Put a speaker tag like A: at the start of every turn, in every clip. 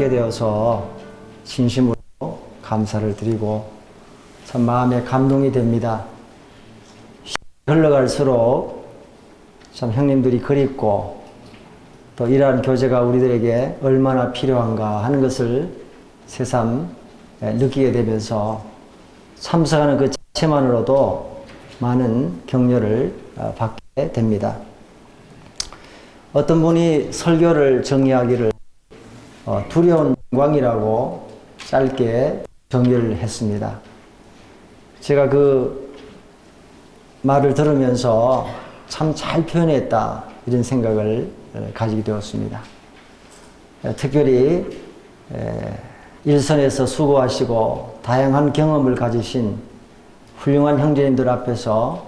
A: 받게 되어서 진심으로 감사를 드리고 참 마음에 감동이 됩니다. 흘러갈수록 참 형님들이 그립고 또 이러한 교제가 우리들에게 얼마나 필요한가 하는 것을 새삼 느끼게 되면서 참석하는 그 자체만으로도 많은 격려를 받게 됩니다. 어떤 분이 설교를 정의하기를 두려운 영광이라고 짧게 정의를 했습니다. 제가 그 말을 들으면서 참 잘 표현했다 이런 생각을 가지게 되었습니다. 특별히 일선에서 수고하시고 다양한 경험을 가지신 훌륭한 형제님들 앞에서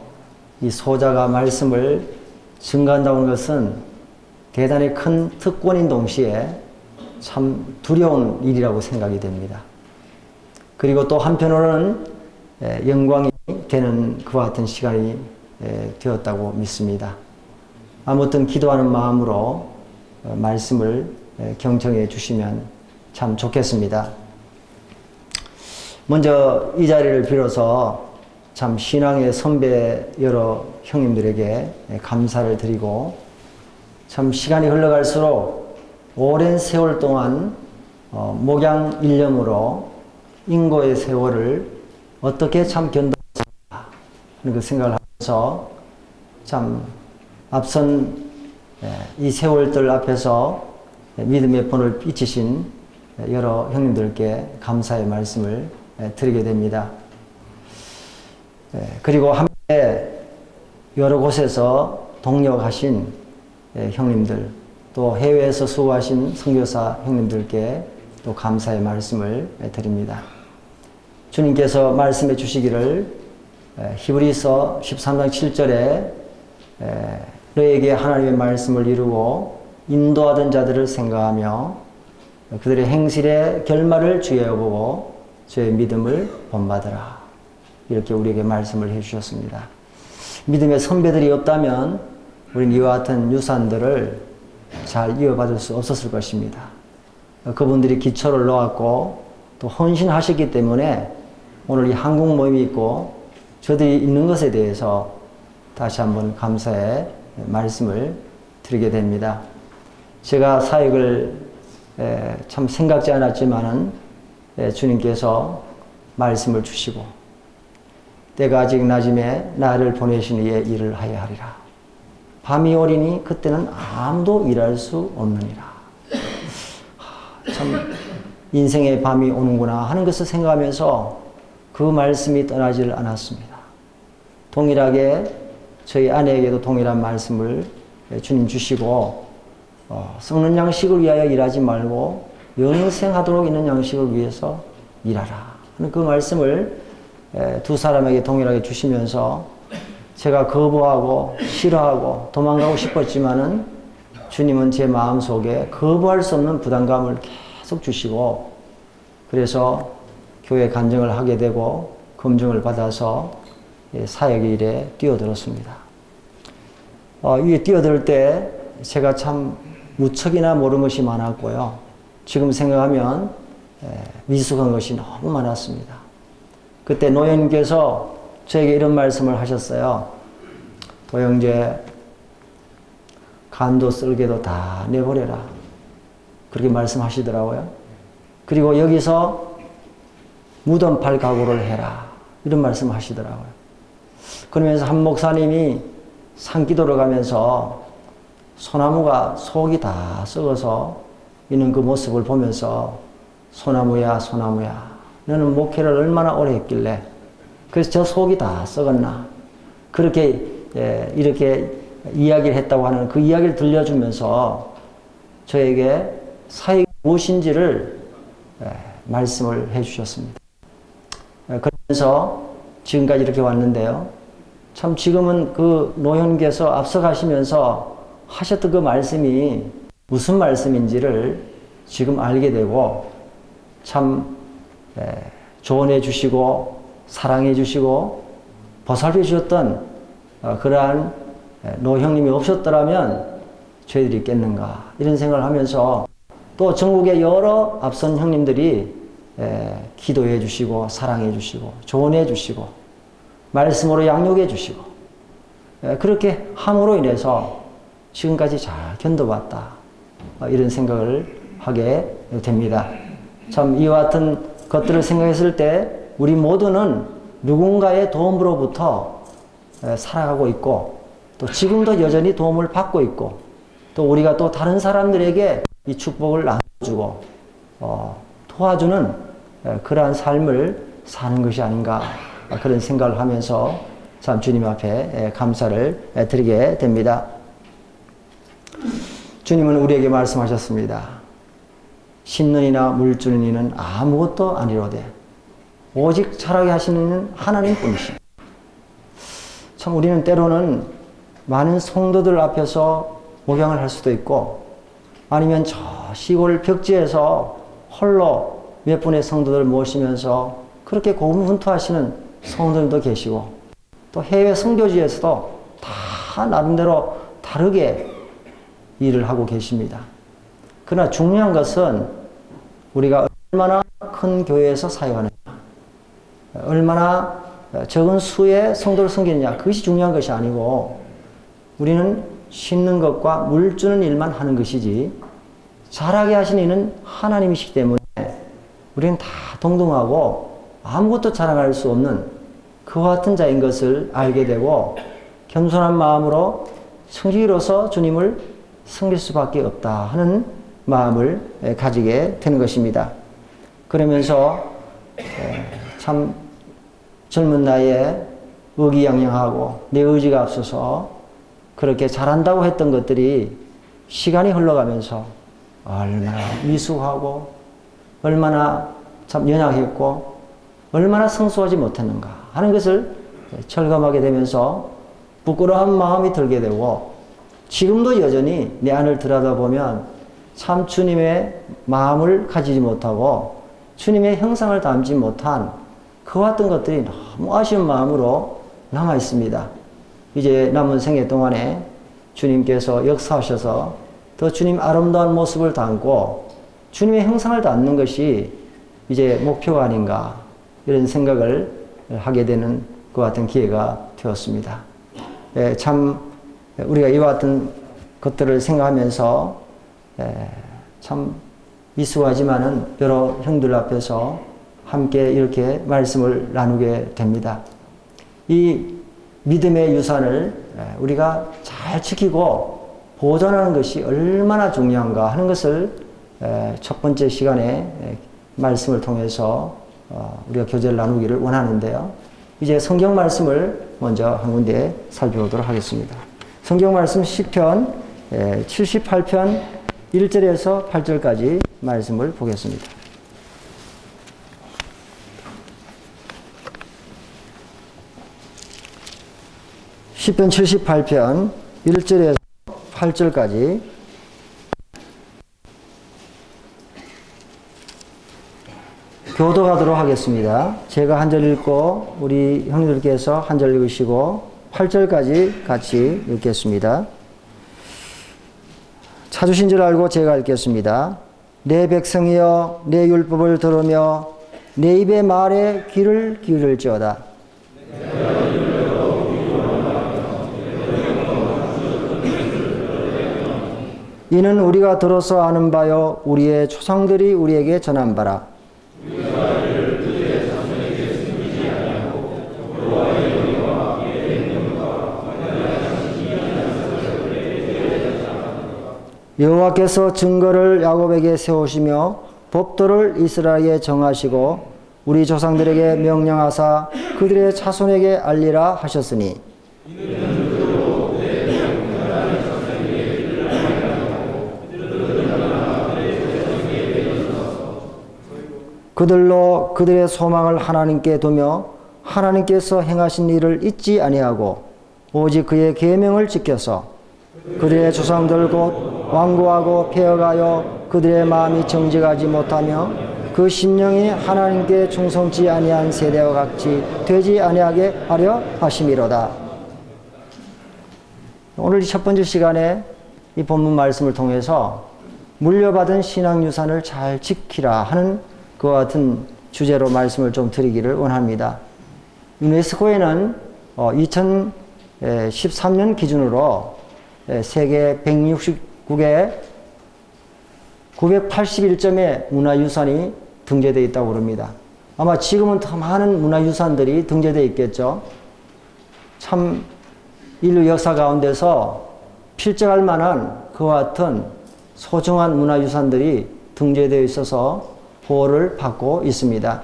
A: 이 소자가 말씀을 증거한다는 것은 대단히 큰 특권인 동시에 참 두려운 일이라고 생각이 됩니다. 그리고 또 한편으로는 영광이 되는 그와 같은 시간이 되었다고 믿습니다. 아무튼 기도하는 마음으로 말씀을 경청해 주시면 참 좋겠습니다. 먼저 이 자리를 빌어서 참 신앙의 선배 여러 형님들에게 감사를 드리고 참 시간이 흘러갈수록 오랜 세월 동안 목양 일념으로 인고의 세월을 어떻게 참 견뎌왔을까 하는 그 생각을 하면서 참 앞선 이 세월들 앞에서 믿음의 본을 비치신 여러 형님들께 감사의 말씀을 드리게 됩니다. 그리고 함께 여러 곳에서 동역하신 형님들 또 해외에서 수고하신 선교사 형님들께 또 감사의 말씀을 드립니다. 주님께서 말씀해 주시기를 히브리서 13장 7절에 너에게 하나님의 말씀을 이루고 인도하던 자들을 생각하며 그들의 행실의 결말을 주의하여 보고 저의 믿음을 본받으라. 이렇게 우리에게 말씀을 해주셨습니다. 믿음의 선배들이 없다면 우리는 이와 같은 유산들을 잘 이어받을 수 없었을 것입니다. 그분들이 기초를 놓았고 또 헌신하셨기 때문에 오늘 이 한국 모임이 있고 저들이 있는 것에 대해서 다시 한번 감사의 말씀을 드리게 됩니다. 제가 사역을 참 생각지 않았지만은 주님께서 말씀을 주시고 때가 아직 낮음에 나를 보내신 이의 일을 하여 하리라. 밤이 오리니 그때는 아무도 일할 수 없느니라. 참 인생의 밤이 오는구나 하는 것을 생각하면서 그 말씀이 떠나질 않았습니다. 동일하게 저희 아내에게도 동일한 말씀을 주님 주시고 썩는 양식을 위하여 일하지 말고 영생하도록 있는 양식을 위해서 일하라 하는 그 말씀을 두 사람에게 동일하게 주시면서 제가 거부하고 싫어하고 도망가고 싶었지만은 주님은 제 마음속에 거부할 수 없는 부담감을 계속 주시고 그래서 교회 간증을 하게 되고 검증을 받아서 사역의 일에 뛰어들었습니다. 이에 뛰어들 때 제가 참 무척이나 모르는 것이 많았고요. 지금 생각하면 미숙한 것이 너무 많았습니다. 그때 노연님께서 저에게 이런 말씀을 하셨어요. 도영재, 간도 쓸개도 다 내버려라. 그렇게 말씀하시더라고요. 그리고 여기서 무덤 팔 각오를 해라. 이런 말씀 하시더라고요. 그러면서 한 목사님이 산기도를 가면서 소나무가 속이 다 썩어서 있는 그 모습을 보면서 소나무야 소나무야 너는 목회를 얼마나 오래 했길래 그래서 저 속이 다 썩었나 그렇게 이렇게 이야기를 했다고 하는 그 이야기를 들려주면서 저에게 사역이 무엇인지를 말씀을 해주셨습니다. 그러면서 지금까지 이렇게 왔는데요. 참 지금은 그 노현께서 앞서가시면서 하셨던 그 말씀이 무슨 말씀인지를 지금 알게 되고 참 조언해 주시고 사랑해 주시고 보살펴 주셨던 그러한 노 형님이 없었더라면 저희들이 있겠는가 이런 생각을 하면서 또 전국의 여러 앞선 형님들이 기도해 주시고 사랑해 주시고 조언해 주시고 말씀으로 양육해 주시고 그렇게 함으로 인해서 지금까지 잘 견뎌왔다. 이런 생각을 하게 됩니다. 참 이와 같은 것들을 생각했을 때 우리 모두는 누군가의 도움으로부터 살아가고 있고 또 지금도 여전히 도움을 받고 있고 또 우리가 또 다른 사람들에게 이 축복을 나눠주고 도와주는 그러한 삶을 사는 것이 아닌가 그런 생각을 하면서 참 주님 앞에 감사를 드리게 됩니다. 주님은 우리에게 말씀하셨습니다. 심는 이나 물 주는 이는 아무것도 아니로되 오직 자라게 하시는 이는 하나님뿐이시다. 참 우리는 때로는 많은 성도들 앞에서 목양을 할 수도 있고 아니면 저 시골 벽지에서 홀로 몇 분의 성도들 모시면서 그렇게 고군분투하시는 성도들도 계시고 또 해외 선교지에서도 다 나름대로 다르게 일을 하고 계십니다. 그러나 중요한 것은 우리가 얼마나 큰 교회에서 사역하느냐, 얼마나 적은 수의 성도를 섬기느냐, 그것이 중요한 것이 아니고 우리는 심는 것과 물 주는 일만 하는 것이지 자라게 하신 이는 하나님이시기 때문에 우리는 다 동등하고 아무것도 자랑할 수 없는 그와 같은 자인 것을 알게 되고 겸손한 마음으로 성직으로서 주님을 섬길 수밖에 없다 하는 마음을 가지게 되는 것입니다. 그러면서 참 젊은 나이에 의기양양하고 내 의지가 앞서서 그렇게 잘한다고 했던 것들이 시간이 흘러가면서 얼마나 미숙하고 얼마나 참 연약했고 얼마나 성숙하지 못했는가 하는 것을 철감하게 되면서 부끄러운 마음이 들게 되고 지금도 여전히 내 안을 들여다보면 참 주님의 마음을 가지지 못하고 주님의 형상을 담지 못한 그와 같은 것들이 너무 아쉬운 마음으로 남아 있습니다. 이제 남은 생애 동안에 주님께서 역사하셔서 더 주님 아름다운 모습을 담고 주님의 형상을 담는 것이 이제 목표가 아닌가 이런 생각을 하게 되는 그 같은 기회가 되었습니다. 참 우리가 이와 같은 것들을 생각하면서 참 미숙하지만은 여러 형들 앞에서 함께 이렇게 말씀을 나누게 됩니다. 이 믿음의 유산을 우리가 잘 지키고 보존하는 것이 얼마나 중요한가 하는 것을 첫 번째 시간에 말씀을 통해서 우리가 교제를 나누기를 원하는데요. 이제 성경 말씀을 먼저 한 군데 살펴보도록 하겠습니다. 성경 말씀 시편 78편 1절에서 8절까지 말씀을 보겠습니다. 시편 78편 1절에서 8절까지 교도하도록 하겠습니다. 제가 한 절 읽고 우리 형님들께서 한 절 읽으시고 8절까지 같이 읽겠습니다. 찾으신 줄 알고 제가 읽겠습니다. 내 백성이여 내 율법을 들으며 내 입의 말에 귀를 기울일지어다. 이는 우리가 들어서 아는 바요 우리의 조상들이 우리에게 전한 바라. 여호와께서 증거를 야곱에게 세우시며 법도를 이스라엘에게 정하시고 우리 조상들에게 명령하사 그들의 자손에게 알리라 하셨으니 그들로 그들의 소망을 하나님께 두며 하나님께서 행하신 일을 잊지 아니하고 오직 그의 계명을 지켜서 그들의 조상들 곧 완고하고 폐허가여 그들의 마음이 정직하지 못하며 그 심령이 하나님께 충성치 아니한 세대와 같이 되지 아니하게 하려 하심이로다. 오늘 첫 번째 시간에 이 본문 말씀을 통해서 물려받은 신앙유산을 잘 지키라 하는 그와 같은 주제로 말씀을 좀 드리기를 원합니다. 유네스코에는 2013년 기준으로 세계 169개 981점의 문화유산이 등재되어 있다고 합니다. 아마 지금은 더 많은 문화유산들이 등재되어 있겠죠. 참 인류 역사 가운데서 필적할 만한 그와 같은 소중한 문화유산들이 등재되어 있어서 보호를 받고 있습니다.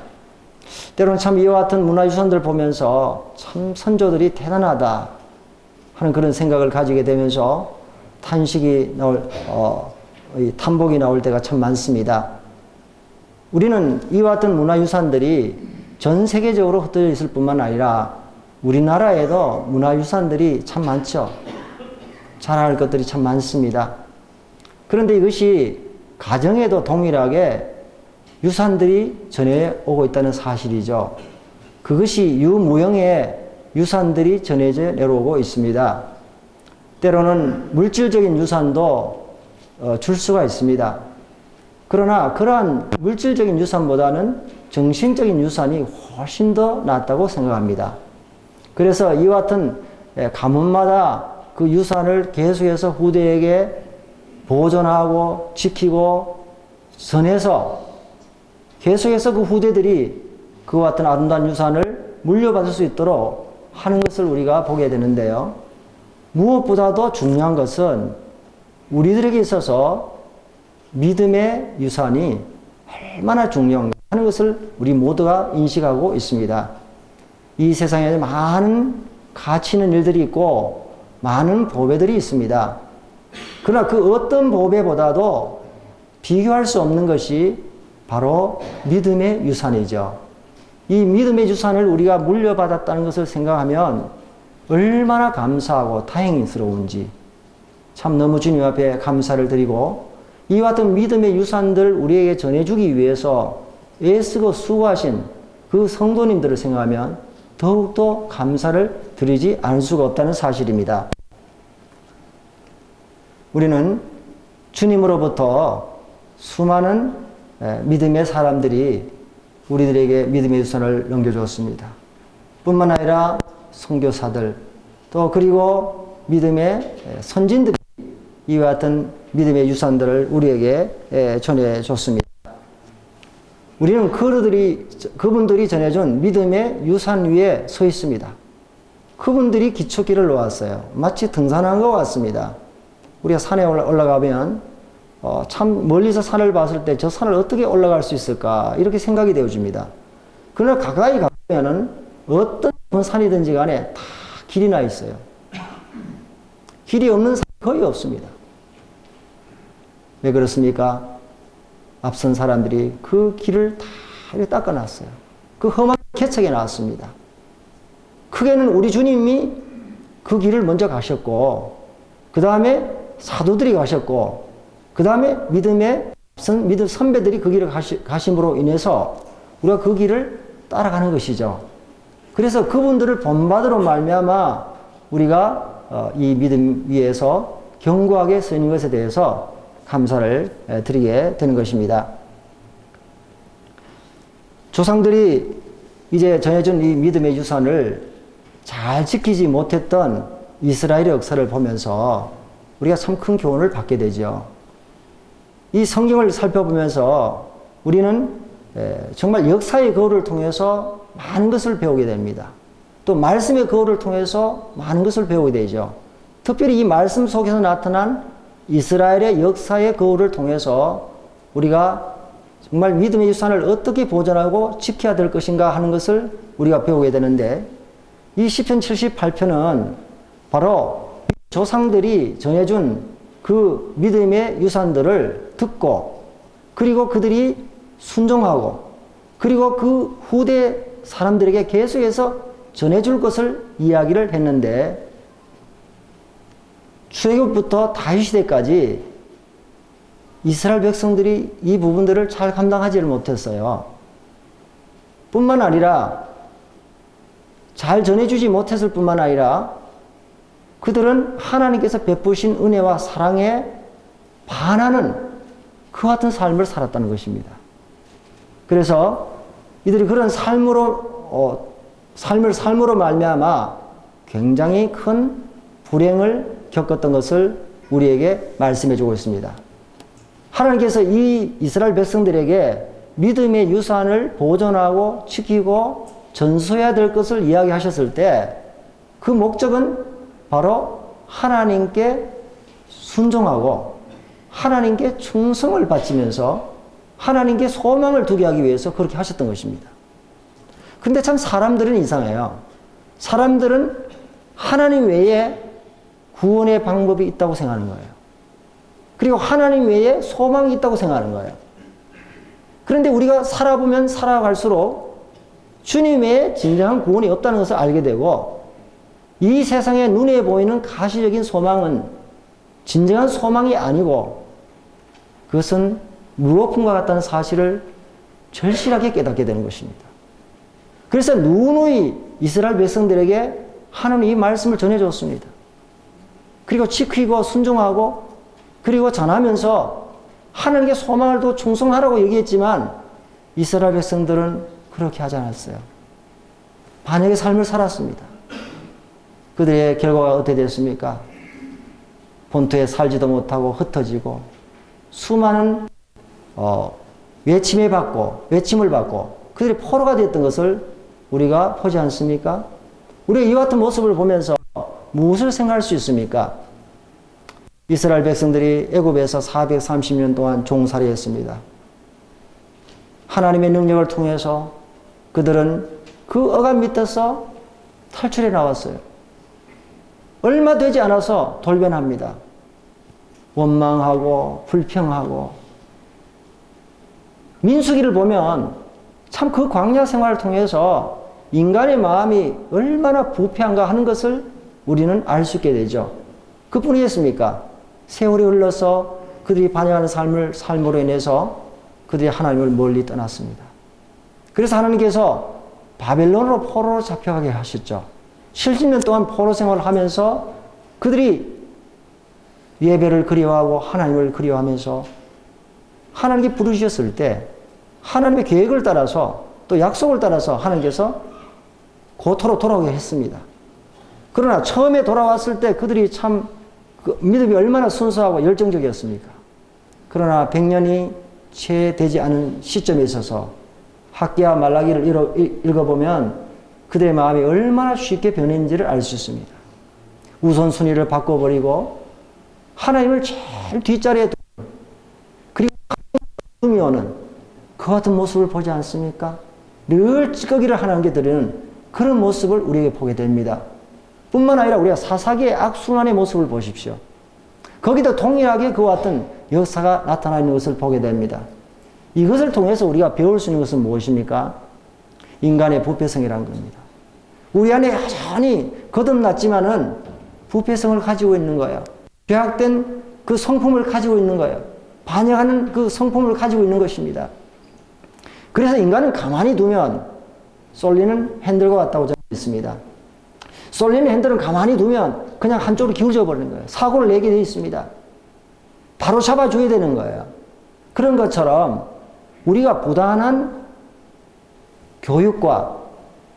A: 때로는 참 이와 같은 문화유산들 보면서 참 선조들이 대단하다 하는 그런 생각을 가지게 되면서 탐복이 나올 때가 참 많습니다. 우리는 이와 같은 문화유산들이 전 세계적으로 흩어져 있을 뿐만 아니라 우리나라에도 문화유산들이 참 많죠. 자랑할 것들이 참 많습니다. 그런데 이것이 가정에도 동일하게 유산들이 전해오고 있다는 사실이죠. 그것이 유무형의 유산들이 전해져 내려오고 있습니다. 때로는 물질적인 유산도 줄 수가 있습니다. 그러나 그러한 물질적인 유산보다는 정신적인 유산이 훨씬 더 낫다고 생각합니다. 그래서 이와 같은 가문마다 그 유산을 계속해서 후대에게 보존하고 지키고 전해서 계속해서 그 후대들이 그와 같은 아름다운 유산을 물려받을 수 있도록 하는 것을 우리가 보게 되는데요. 무엇보다도 중요한 것은 우리들에게 있어서 믿음의 유산이 얼마나 중요한가 하는 것을 우리 모두가 인식하고 있습니다. 이 세상에 많은 가치 있는 일들이 있고 많은 보배들이 있습니다. 그러나 그 어떤 보배보다도 비교할 수 없는 것이 바로 믿음의 유산이죠. 이 믿음의 유산을 우리가 물려받았다는 것을 생각하면 얼마나 감사하고 다행스러운지 참 너무 주님 앞에 감사를 드리고 이와 같은 믿음의 유산들 우리에게 전해주기 위해서 애쓰고 수고하신 그 성도님들을 생각하면 더욱더 감사를 드리지 않을 수가 없다는 사실입니다. 우리는 주님으로부터 수많은 믿음의 사람들이 우리들에게 믿음의 유산을 넘겨주었습니다. 뿐만 아니라 선교사들 또 그리고 믿음의 선진들이 이와 같은 믿음의 유산들을 우리에게 전해줬습니다. 우리는 그분들이 전해준 믿음의 유산 위에 서 있습니다. 그분들이 기초길을 놓았어요. 마치 등산한 것 같습니다. 우리가 산에 올라가면 참 멀리서 산을 봤을 때 저 산을 어떻게 올라갈 수 있을까 이렇게 생각이 되어집니다. 그러나 가까이 가면은 어떤 산이든지 간에 다 길이 나 있어요. 길이 없는 산이 거의 없습니다. 왜 그렇습니까? 앞선 사람들이 그 길을 다 이렇게 닦아놨어요. 그 험한 개척에 나왔습니다. 크게는 우리 주님이 그 길을 먼저 가셨고 그 다음에 사도들이 가셨고 그 다음에 믿음 선배들이 그 길을 가심으로 인해서 우리가 그 길을 따라가는 것이죠. 그래서 그분들을 본받으로 말미암아 우리가 이 믿음 위에서 견고하게 서 있는 것에 대해서 감사를 드리게 되는 것입니다. 조상들이 이제 전해준 이 믿음의 유산을 잘 지키지 못했던 이스라엘의 역사를 보면서 우리가 참 큰 교훈을 받게 되죠. 이 성경을 살펴보면서 우리는 정말 역사의 거울을 통해서 많은 것을 배우게 됩니다. 또 말씀의 거울을 통해서 많은 것을 배우게 되죠. 특별히 이 말씀 속에서 나타난 이스라엘의 역사의 거울을 통해서 우리가 정말 믿음의 유산을 어떻게 보존하고 지켜야 될 것인가 하는 것을 우리가 배우게 되는데 이 시편 78편은 바로 조상들이 전해준 그 믿음의 유산들을 듣고 그리고 그들이 순종하고 그리고 그 후대 사람들에게 계속해서 전해줄 것을 이야기를 했는데 출애굽부터 다윗 시대까지 이스라엘 백성들이 이 부분들을 잘 감당하지를 못했어요. 뿐만 아니라 잘 전해주지 못했을 뿐만 아니라 그들은 하나님께서 베푸신 은혜와 사랑에 반하는 그와 같은 삶을 살았다는 것입니다. 그래서 이들이 그런 삶으로 말미암아 굉장히 큰 불행을 겪었던 것을 우리에게 말씀해 주고 있습니다. 하나님께서 이 이스라엘 백성들에게 믿음의 유산을 보존하고 지키고 전수해야 될 것을 이야기하셨을 때 그 목적은 바로 하나님께 순종하고 하나님께 충성을 바치면서 하나님께 소망을 두게 하기 위해서 그렇게 하셨던 것입니다. 그런데 참 사람들은 이상해요. 사람들은 하나님 외에 구원의 방법이 있다고 생각하는 거예요. 그리고 하나님 외에 소망이 있다고 생각하는 거예요. 그런데 우리가 살아보면 살아갈수록 주님 외에 진정한 구원이 없다는 것을 알게 되고 이 세상에 눈에 보이는 가시적인 소망은 진정한 소망이 아니고 그것은 무엇과 같다는 사실을 절실하게 깨닫게 되는 것입니다. 그래서 누누이 이스라엘 백성들에게 하나님이 이 말씀을 전해줬습니다. 그리고 지키고 순종하고 그리고 전하면서 하나님께 소망을 두고 충성하라고 얘기했지만 이스라엘 백성들은 그렇게 하지 않았어요. 반역의 삶을 살았습니다. 그들의 결과가 어떻게 됐습니까? 본토에 살지도 못하고 흩어지고 수많은 외침을 받고 그들이 포로가 됐던 것을 우리가 보지 않습니까? 우리가 이와 같은 모습을 보면서 무엇을 생각할 수 있습니까? 이스라엘 백성들이 애굽에서 430년 동안 종살이했습니다. 하나님의 능력을 통해서 그들은 그 억압 밑에서 탈출해 나왔어요. 얼마 되지 않아서 돌변합니다. 원망하고 불평하고 민수기를 보면 참 그 광야 생활을 통해서 인간의 마음이 얼마나 부패한가 하는 것을 우리는 알 수 있게 되죠. 그뿐이겠습니까? 세월이 흘러서 그들이 반역하는 삶으로 인해서 그들이 하나님을 멀리 떠났습니다. 그래서 하나님께서 바벨론으로 포로로 잡혀가게 하셨죠. 70년 동안 포로 생활을 하면서 그들이 예배를 그리워하고 하나님을 그리워하면서 하나님께 부르셨을 때 하나님의 계획을 따라서 또 약속을 따라서 하나님께서 고토로 돌아오게 했습니다. 그러나 처음에 돌아왔을 때 그들이 참 그 믿음이 얼마나 순수하고 열정적이었습니까? 그러나 100년이 채 되지 않은 시점에 있어서 학기야 말라기를 읽어보면 그들의 마음이 얼마나 쉽게 변했는지를 알 수 있습니다. 우선순위를 바꿔버리고 하나님을 제일 뒷자리에 두고 그리고 하나님이 오는 그 같은 모습을 보지 않습니까? 늘 찌꺼기를 하나님께 드리는 그런 모습을 우리에게 보게 됩니다. 뿐만 아니라 우리가 사사기의 악순환의 모습을 보십시오. 거기도 동일하게 그와 같은 역사가 나타나 있는 것을 보게 됩니다. 이것을 통해서 우리가 배울 수 있는 것은 무엇입니까? 인간의 부패성이라는 겁니다. 우리 안에 여전히 거듭났지만은 부패성을 가지고 있는 거예요. 죄악된 그 성품을 가지고 있는 거예요. 반역하는 그 성품을 가지고 있는 것입니다. 그래서 인간은 가만히 두면 쏠리는 핸들과 같다고 저는 믿습니다. 쏠리는 핸들은 가만히 두면 그냥 한쪽으로 기울져 버리는 거예요. 사고를 내게 되어 있습니다. 바로 잡아줘야 되는 거예요. 그런 것처럼 우리가 부단한 교육과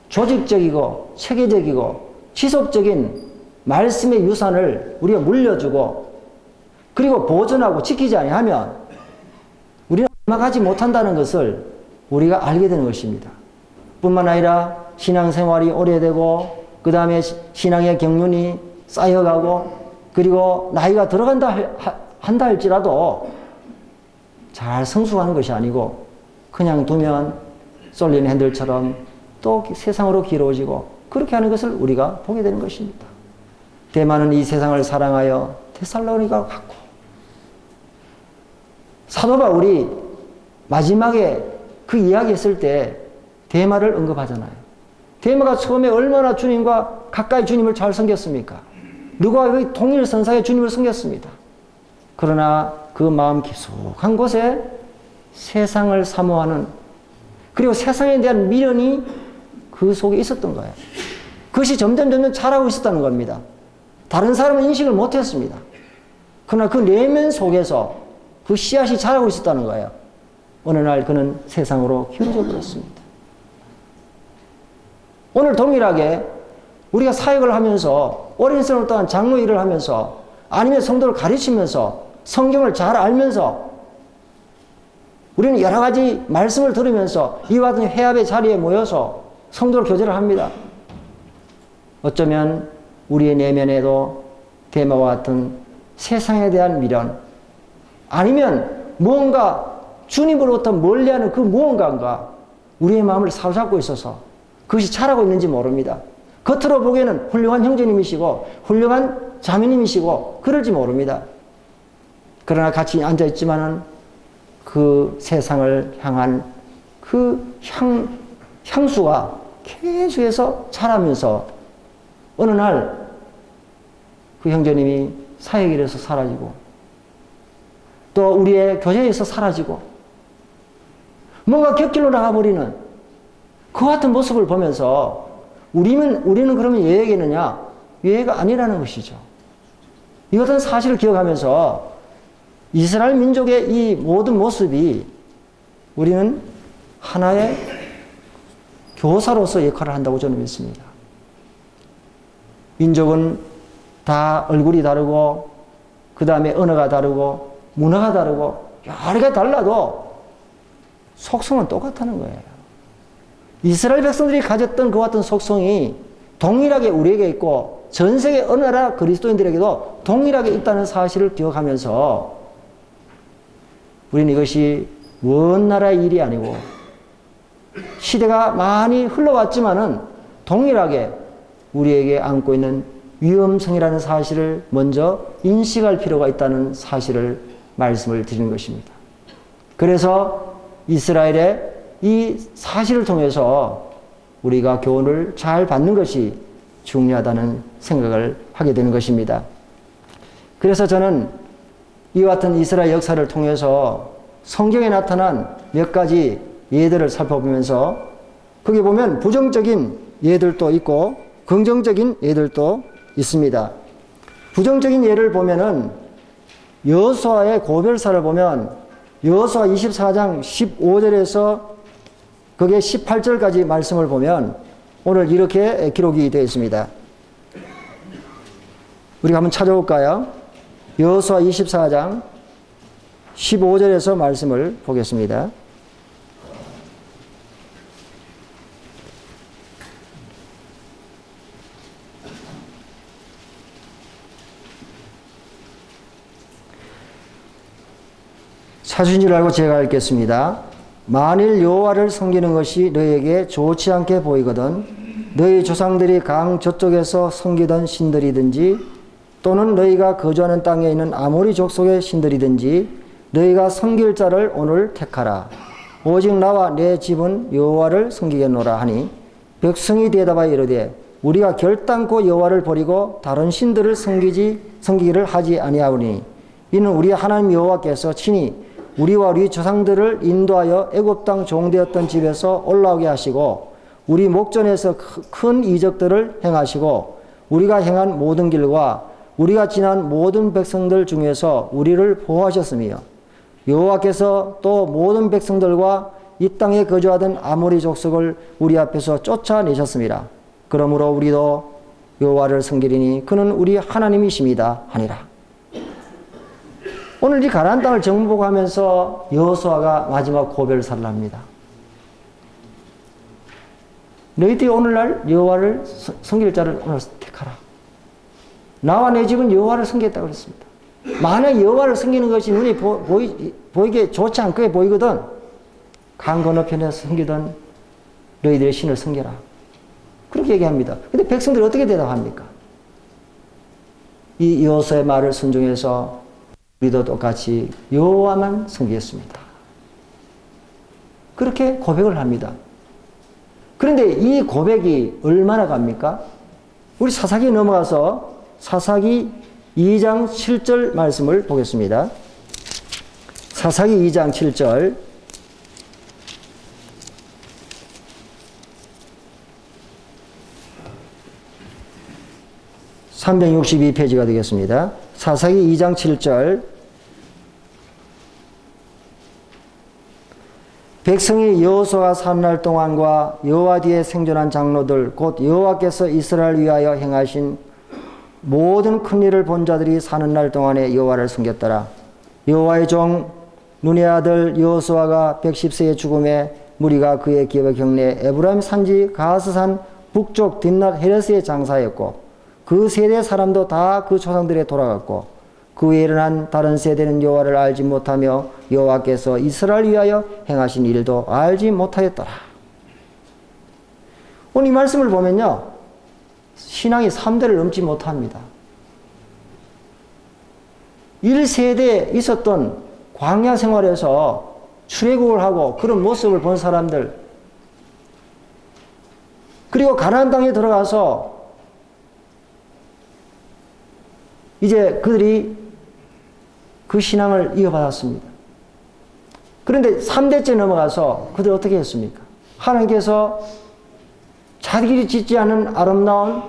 A: 조직적이고 체계적이고 지속적인 말씀의 유산을 우리가 물려주고 그리고 보존하고 지키지 아니하면 우리는 얼마가지 못한다는 것을 우리가 알게 되는 것입니다. 뿐만 아니라 신앙생활이 오래되고 그 다음에 신앙의 경륜이 쌓여가고 그리고 나이가 한다 할지라도 잘 성숙하는 것이 아니고 그냥 두면 쏠리는 핸들처럼 또 세상으로 길어지고 그렇게 하는 것을 우리가 보게 되는 것입니다. 대만은 이 세상을 사랑하여 데살로니가 갔고 사도 바울이 마지막에 그 이야기 했을 때 데마를 언급하잖아요. 데마가 처음에 얼마나 주님과 가까이 주님을 잘 섬겼습니까? 누가 동일 선상에 주님을 섬겼습니다. 그러나 그 마음 깊숙한 곳에 세상을 사모하는 그리고 세상에 대한 미련이 그 속에 있었던 거예요. 그것이 점점 자라고 있었다는 겁니다. 다른 사람은 인식을 못했습니다. 그러나 그 내면 속에서 그 씨앗이 자라고 있었다는 거예요. 어느 날 그는 세상으로 기울어져 버렸습니다. 오늘 동일하게 우리가 사역을 하면서 오랜 세월 동안 장로 일을 하면서 아니면 성도를 가르치면서 성경을 잘 알면서 우리는 여러 가지 말씀을 들으면서 이와 같은 회합의 자리에 모여서 성도를 교제를 합니다. 어쩌면 우리의 내면에도 데마와 같은 세상에 대한 미련 아니면 무언가 주님으로부터 멀리하는 그 무언가가 우리의 마음을 사로잡고 있어서 그것이 자라고 있는지 모릅니다. 겉으로 보기에는 훌륭한 형제님이시고 훌륭한 자매님이시고 그럴지 모릅니다. 그러나 같이 앉아있지만은 그 세상을 향한 그 향수가 계속해서 자라면서 어느 날 그 형제님이 사역일에서 사라지고 또 우리의 교제에서 사라지고 뭔가 곁길로 나가버리는 그 같은 모습을 보면서 우리는 그러면 예외겠느냐? 예외가 아니라는 것이죠. 이 같은 사실을 기억하면서 이스라엘 민족의 이 모든 모습이 우리는 하나의 교사로서 역할을 한다고 저는 믿습니다. 민족은 다 얼굴이 다르고 그 다음에 언어가 다르고 문화가 다르고 여러 개 달라도 속성은 똑같다는 거예요. 이스라엘 백성들이 가졌던 그 같은 속성이 동일하게 우리에게 있고 전 세계 어느 나라 그리스도인들에게도 동일하게 있다는 사실을 기억하면서 우리는 이것이 먼 나라의 일이 아니고 시대가 많이 흘러왔지만은 동일하게 우리에게 안고 있는 위험성이라는 사실을 먼저 인식할 필요가 있다는 사실을 말씀을 드리는 것입니다. 그래서 이스라엘의 이 사실을 통해서 우리가 교훈을 잘 받는 것이 중요하다는 생각을 하게 되는 것입니다. 그래서 저는 이와 같은 이스라엘 역사를 통해서 성경에 나타난 몇 가지 예들을 살펴보면서 거기 보면 부정적인 예들도 있고 긍정적인 예들도 있습니다. 부정적인 예를 보면은 여호수아의 고별사를 보면 여호수아 24장 15절에서 거기에 18절까지 말씀을 보면 오늘 이렇게 기록이 되어 있습니다. 우리가 한번 찾아볼까요? 여호수아 24장 15절에서 말씀을 보겠습니다. 사주인 줄 알고 제가 읽겠습니다. 만일 여호와를 섬기는 것이 너희에게 좋지 않게 보이거든 너희 조상들이 강 저쪽에서 섬기던 신들이든지 또는 너희가 거주하는 땅에 있는 아모리 족속의 신들이든지 너희가 섬길 자를 오늘 택하라. 오직 나와 내 집은 여호와를 섬기겠노라 하니 백성이 대답하여 이르되 우리가 결단코 여호와를 버리고 다른 신들을 섬기기를 하지 아니하오니 이는 우리 하나님 여호와께서 친히 우리와 우리 조상들을 인도하여 애굽 땅 종되었던 집에서 올라오게 하시고 우리 목전에서 큰 이적들을 행하시고 우리가 행한 모든 길과 우리가 지난 모든 백성들 중에서 우리를 보호하셨으며 여호와께서 또 모든 백성들과 이 땅에 거주하던 아모리 족속을 우리 앞에서 쫓아내셨습니다. 그러므로 우리도 여호와를 섬기리니 그는 우리 하나님이십니다 하니라. 오늘 이 가나안 땅을 정복하면서 여호수아가 마지막 고별사를 합니다. 너희들이 오늘날 여호와를 섬길 자를 오늘 택하라. 나와 내 집은 여호와를 섬기겠다고 그랬습니다. 만약 여호와를 섬기는 것이 눈에 보이게 좋지 않게 보이거든 강 건너편에서 섬기던 너희들의 신을 섬겨라. 그렇게 얘기합니다. 근데 백성들이 어떻게 대답합니까? 이 여호수아의 말을 순종해서 우리도 똑같이 여호와만 섬기겠습니다. 그렇게 고백을 합니다. 그런데 이 고백이 얼마나 갑니까? 우리 사사기 넘어가서 사사기 2장 7절 말씀을 보겠습니다. 사사기 2장 7절 362페이지가 되겠습니다. 사사기 2장 7절 백성이 여호수아가 사는 날 동안과 여호와 뒤에 생존한 장로들 곧 여호와께서 이스라엘을 위하여 행하신 모든 큰 일을 본 자들이 사는 날 동안에 여호와를 섬겼더라. 여호와의 종 눈의 아들 여호수아가 110세의 죽음에 무리가 그의 기업의 경내에 에브라임 산지 가스산 북쪽 딥낫 헤레스의 장사였고 그 세대 사람도 다 그 조상들에 돌아갔고 그 후에 일어난 다른 세대는 여호와를 알지 못하며 여호와께서 이스라엘을 위하여 행하신 일도 알지 못하였더라. 오늘 이 말씀을 보면요, 신앙이 3대를 넘지 못합니다. 1세대에 있었던 광야 생활에서 출애굽을 하고 그런 모습을 본 사람들, 그리고 가나안 땅에 들어가서 이제 그들이 그 신앙을 이어받았습니다. 그런데 3대째 넘어가서 그들이 어떻게 했습니까? 하나님께서 자기들이 짓지 않은 아름다운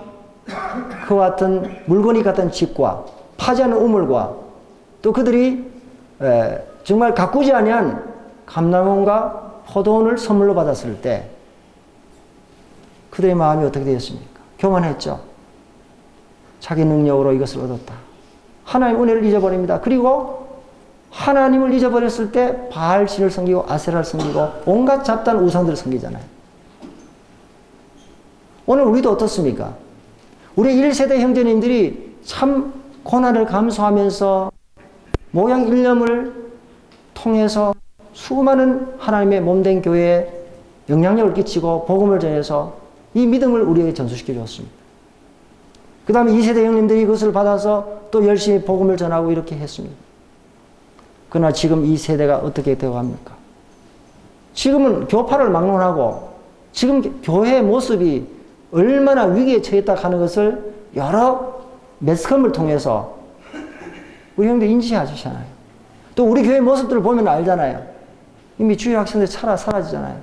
A: 그와 같은 물건이 같은 집과 파지 않은 우물과 또 그들이 정말 가꾸지 아니한 감람원과 포도원을 선물로 받았을 때 그들의 마음이 어떻게 되었습니까? 교만했죠. 자기 능력으로 이것을 얻었다. 하나님 은혜를 잊어버립니다. 그리고 하나님을 잊어버렸을 때 바알신을 섬기고 아세라를 섬기고 온갖 잡다한 우상들을 섬기잖아요. 오늘 우리도 어떻습니까? 우리 1세대 형제님들이 참 고난을 감수하면서 모양 일념을 통해서 수많은 하나님의 몸된 교회에 영향력을 끼치고 복음을 전해서 이 믿음을 우리에게 전수시켜 주었습니다. 그 다음에 2세대 형님들이 그것을 받아서 또 열심히 복음을 전하고 이렇게 했습니다. 그러나 지금 이 세대가 어떻게 되어 갑니까? 지금은 교파를 막론하고 지금 교회의 모습이 얼마나 위기에 처했다 하는 것을 여러 매스컴을 통해서 우리 형들 인지하시잖아요. 또 우리 교회 모습들을 보면 알잖아요. 이미 주요 학생들 사라지잖아요.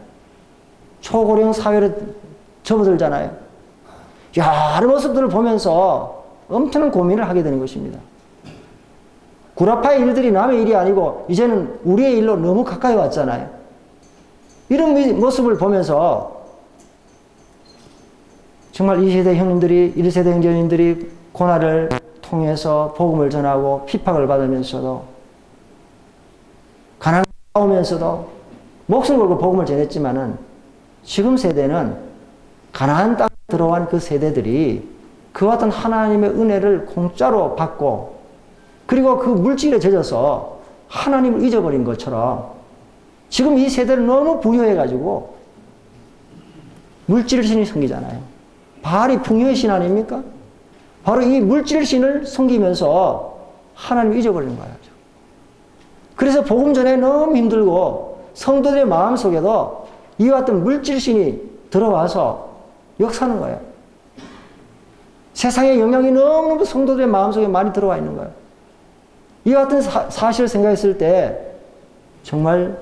A: 초고령 사회로 접어들잖아요. 여러 모습들을 보면서 엄청난 고민을 하게 되는 것입니다. 구라파의 일들이 남의 일이 아니고 이제는 우리의 일로 너무 가까이 왔잖아요. 이런 모습을 보면서 정말 2세대 형님들이 1세대 형제님들이 고난을 통해서 복음을 전하고 핍박을 받으면서도 가난하면서도 목숨 걸고 복음을 전했지만은 지금 세대는 가나안 땅에 들어간 그 세대들이 그와 같은 하나님의 은혜를 공짜로 받고 그리고 그 물질에 젖어서 하나님을 잊어버린 것처럼 지금 이 세대를 너무 부유해가지고 물질신이 섬기잖아요. 바알이 풍요의 신 아닙니까? 바로 이 물질신을 섬기면서 하나님을 잊어버리는 거예요. 그래서 복음 전에 너무 힘들고 성도들의 마음속에도 이와 같은 물질신이 들어와서 역사하는 거예요. 세상의 영향이 너무너무 성도들의 마음속에 많이 들어와 있는 거예요. 이와 같은 사실을 생각했을 때 정말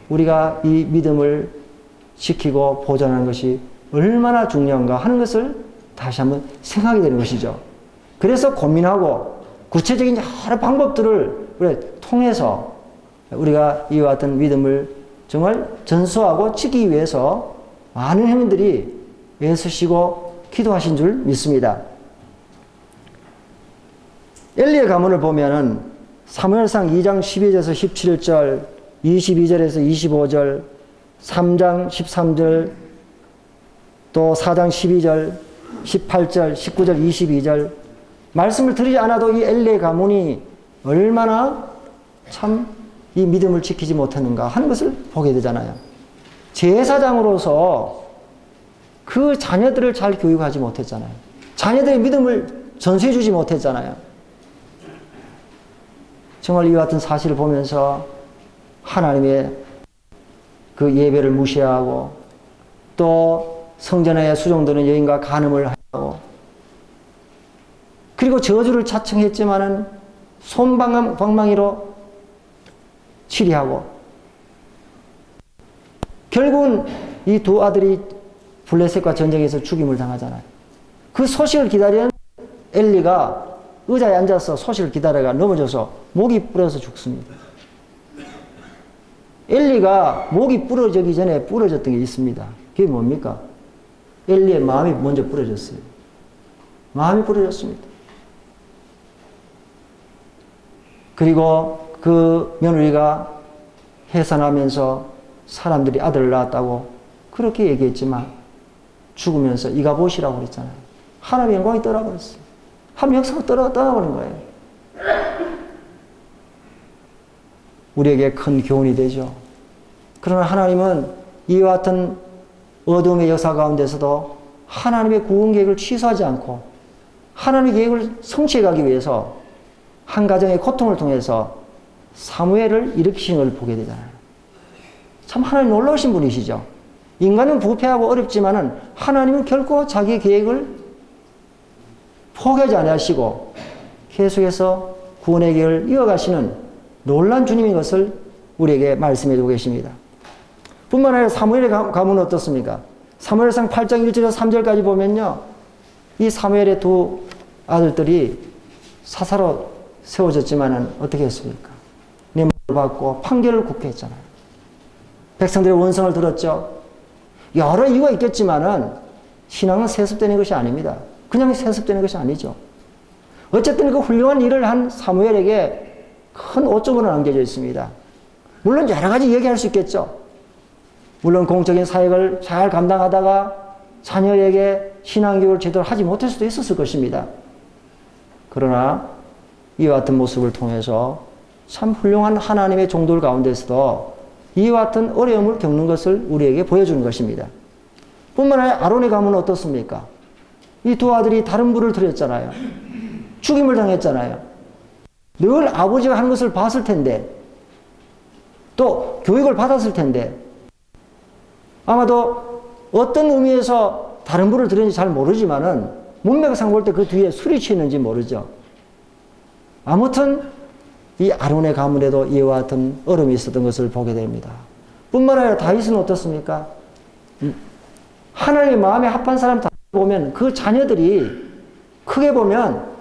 A: 우리가 이 믿음을 지키고 보존하는 것이 얼마나 중요한가 하는 것을 다시 한번 생각하게 되는 것이죠. 그래서 고민하고 구체적인 여러 방법들을 통해서 우리가 이와 같은 믿음을 정말 전수하고 지키기 위해서 많은 형님들이 애쓰시고 기도하신 줄 믿습니다. 엘리의 가문을 보면은 사무엘상 2장 12절에서 17절, 22절에서 25절, 3장 13절, 또 4장 12절, 18절, 19절, 22절 말씀을 드리지 않아도 이 엘리의 가문이 얼마나 참 이 믿음을 지키지 못했는가 하는 것을 보게 되잖아요. 제사장으로서 그 자녀들을 잘 교육하지 못했잖아요. 자녀들의 믿음을 전수해 주지 못했잖아요. 정말 이와 같은 사실을 보면서 하나님의 그 예배를 무시하고 또 성전에 수종드는 여인과 간음을 하고 그리고 저주를 자청했지만은 솜방망이로 치리하고 결국은 이 두 아들이 블레셋과 전쟁에서 죽임을 당하잖아요. 그 소식을 기다리는 엘리가 의자에 앉아서 소식을 기다려가 넘어져서 목이 부러져서 죽습니다. 엘리가 목이 부러지기 전에 부러졌던 게 있습니다. 그게 뭡니까? 엘리의 마음이 먼저 부러졌어요. 마음이 부러졌습니다. 그리고 그 며느리가 해산하면서 사람들이 아들을 낳았다고 그렇게 얘기했지만 죽으면서 이가 보시라고 그랬잖아요. 하나님의 영광이 떠나버렸어요. 하나님의 역사가 떠나버린 거예요. 우리에게 큰 교훈이 되죠. 그러나 하나님은 이와 같은 어둠의 역사 가운데서도 하나님의 구원 계획을 취소하지 않고 하나님의 계획을 성취해 가기 위해서 한 가정의 고통을 통해서 사무엘을 일으키신 걸 보게 되잖아요. 참 하나님 놀라우신 분이시죠. 인간은 부패하고 어렵지만은 하나님은 결코 자기의 계획을 포기하지 않으시고 계속해서 구원의 계획을 이어가시는 놀라운 주님인 것을 우리에게 말씀해 주고 계십니다. 뿐만 아니라 사무엘의 가문은 어떻습니까? 사무엘상 8장 1절에서 3절까지 보면요. 이 사무엘의 두 아들들이 사사로 세워졌지만은 어떻게 했습니까? 뇌물을 받고 판결을 굽게 했잖아요. 백성들의 원성을 들었죠. 여러 이유가 있겠지만은 신앙은 세습되는 것이 아닙니다. 그냥 세습되는 것이 아니죠. 어쨌든 그 훌륭한 일을 한 사무엘에게 큰 오점으로 남겨져 있습니다. 물론 여러 가지 얘기할 수 있겠죠. 물론 공적인 사역을 잘 감당하다가 자녀에게 신앙교육을 제대로 하지 못할 수도 있었을 것입니다. 그러나 이와 같은 모습을 통해서 참 훌륭한 하나님의 종들 가운데서도 이와 같은 어려움을 겪는 것을 우리에게 보여주는 것입니다. 뿐만 아니라 아론의 가문은 어떻습니까? 이 두 아들이 다른 불을 들였잖아요. 죽임을 당했잖아요. 늘 아버지가 하는 것을 봤을 텐데 또 교육을 받았을 텐데 아마도 어떤 의미에서 다른 불을 들였는지 잘 모르지만은 문맥상 볼 때 그 뒤에 술이 취했는지 모르죠. 아무튼 이 아론의 가문에도 이와 같은 어려움이 있었던 것을 보게 됩니다. 뿐만 아니라 다윗은 어떻습니까? 하나님의 마음에 합한 사람 다 보면 그 자녀들이 크게 보면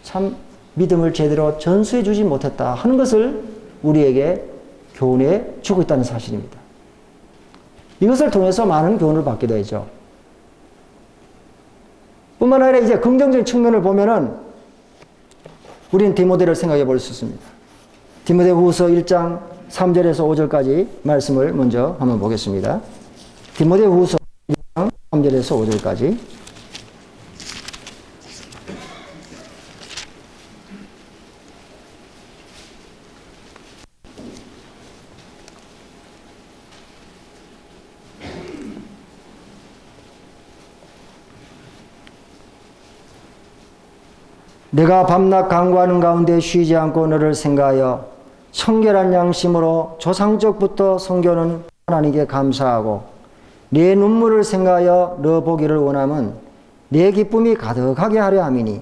A: 참 믿음을 제대로 전수해 주지 못했다 하는 것을 우리에게 교훈해 주고 있다는 사실입니다. 이것을 통해서 많은 교훈을 받게 되죠. 뿐만 아니라 이제 긍정적인 측면을 보면은 우리는 디모데를 생각해 볼 수 있습니다. 디모데후서 1장 3절에서 5절까지 말씀을 먼저 한번 보겠습니다. 디모데후서 1장 3절에서 5절까지 내가 밤낮 간구하는 가운데 쉬지 않고 너를 생각하여 청결한 양심으로 조상적부터 섬겨는 하나님께 감사하고 네 눈물을 생각하여 너 보기를 원함은 네 기쁨이 가득하게 하려 함이니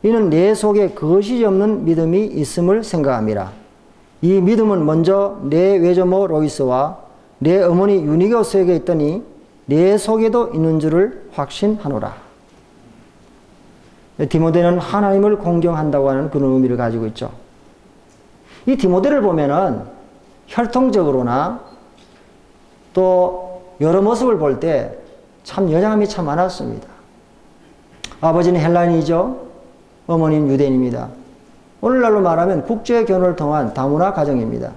A: 이는 내 속에 거짓이 없는 믿음이 있음을 생각함이라. 이 믿음은 먼저 내 외조모 로이스와 내 어머니 유니거스에게 있더니 내 속에도 있는 줄을 확신하노라. 디모데는 하나님을 공경한다고 하는 그런 의미를 가지고 있죠. 이 디모데를 보면은 혈통적으로나 또 여러 모습을 볼 때 참 여장함이 참 많았습니다. 아버지는 헬라인이죠. 어머니는 유대인입니다. 오늘날로 말하면 국제 결혼을 통한 다문화 가정입니다.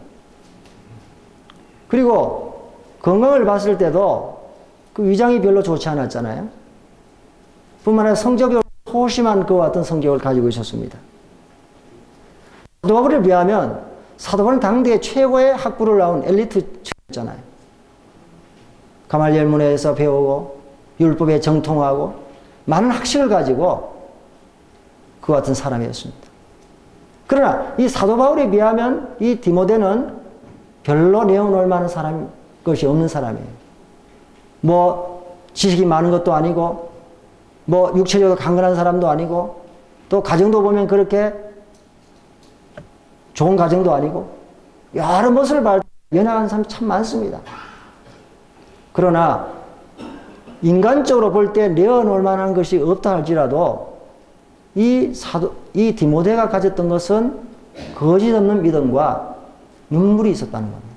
A: 그리고 건강을 봤을 때도 그 위장이 별로 좋지 않았잖아요. 뿐만 아니라 성적으로 소심한 그와 같은 성격을 가지고 있었습니다. 사도바울에 비하면 사도바울은 당대의 최고의 학부를 나온 엘리트였잖아요. 가말리엘 문화에서 배우고 율법에 정통하고 많은 학식을 가지고 그와 같은 사람이었습니다. 그러나 이 사도바울에 비하면 이 디모데는 별로 내어놓을 만한 것이 없는 사람이에요. 뭐 지식이 많은 것도 아니고 뭐 육체적으로 강건한 사람도 아니고 또 가정도 보면 그렇게 좋은 가정도 아니고 여러 모습을 볼 때 연약한 사람이 참 많습니다. 그러나 인간적으로 볼 때 내어놓을 만한 것이 없다 할지라도 이 디모데가 가졌던 것은 거짓 없는 믿음과 눈물이 있었다는 겁니다.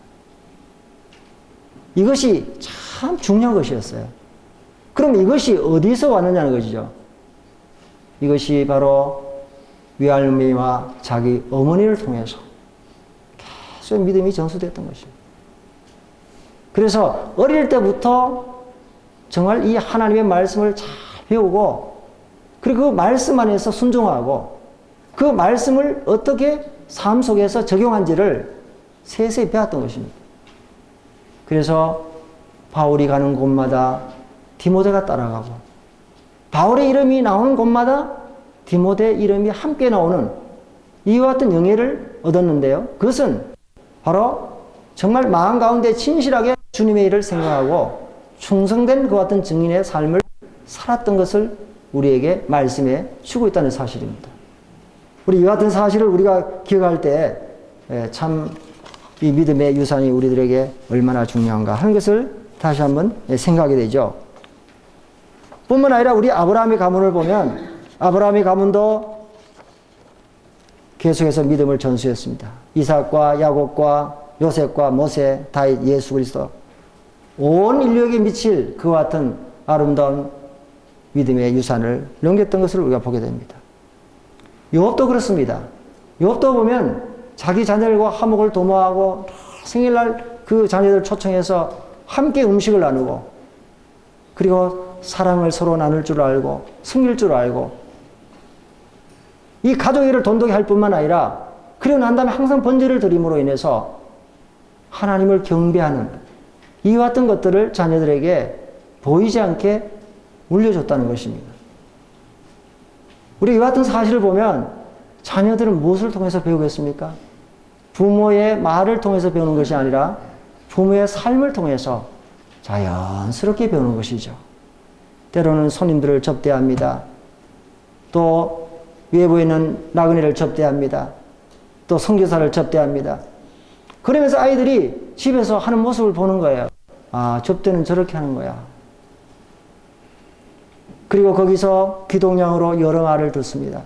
A: 이것이 참 중요한 것이었어요. 그럼 이것이 어디서 왔느냐는 것이죠. 이것이 바로 외할머니와 자기 어머니를 통해서 계속 믿음이 전수됐던 것입니다. 그래서 어릴 때부터 정말 이 하나님의 말씀을 잘 배우고, 그리고 그 말씀 안에서 순종하고, 그 말씀을 어떻게 삶 속에서 적용한지를 세세히 배웠던 것입니다. 그래서 바울이 가는 곳마다 디모데가 따라가고, 바울의 이름이 나오는 곳마다 디모데 이름이 함께 나오는 이와 같은 영예를 얻었는데요. 그것은 바로 정말 마음 가운데 진실하게 주님의 일을 생각하고 충성된 그와 같은 증인의 삶을 살았던 것을 우리에게 말씀해 주고 있다는 사실입니다. 우리 이와 같은 사실을 우리가 기억할 때 참 이 믿음의 유산이 우리들에게 얼마나 중요한가 하는 것을 다시 한번 생각하게 되죠. 뿐만 아니라 우리 아브라함의 가문을 보면 아브라함의 가문도 계속해서 믿음을 전수했습니다. 이삭과 야곱과 요셉과 모세, 다윗, 예수 그리스도, 온 인류에게 미칠 그와 같은 아름다운 믿음의 유산을 넘겼던 것을 우리가 보게 됩니다. 욥도 그렇습니다. 욥도 보면 자기 자녀들과 화목을 도모하고 생일날 그 자녀들 초청해서 함께 음식을 나누고, 그리고 사랑을 서로 나눌 줄 알고 섬길 줄 알고, 이 가족의 일을 돈독히 할 뿐만 아니라 그리고 난 다음에 항상 번제를 드림으로 인해서 하나님을 경배하는 이와 같은 것들을 자녀들에게 보이지 않게 물려줬다는 것입니다. 우리 이와 같은 사실을 보면 자녀들은 무엇을 통해서 배우겠습니까? 부모의 말을 통해서 배우는 것이 아니라 부모의 삶을 통해서 자연스럽게 배우는 것이죠. 때로는 손님들을 접대합니다. 또 외부에 있는 나그네를 접대합니다. 또 선교사를 접대합니다. 그러면서 아이들이 집에서 하는 모습을 보는 거예요. 아, 접대는 저렇게 하는 거야. 그리고 거기서 기독량으로 여러 말을 듣습니다.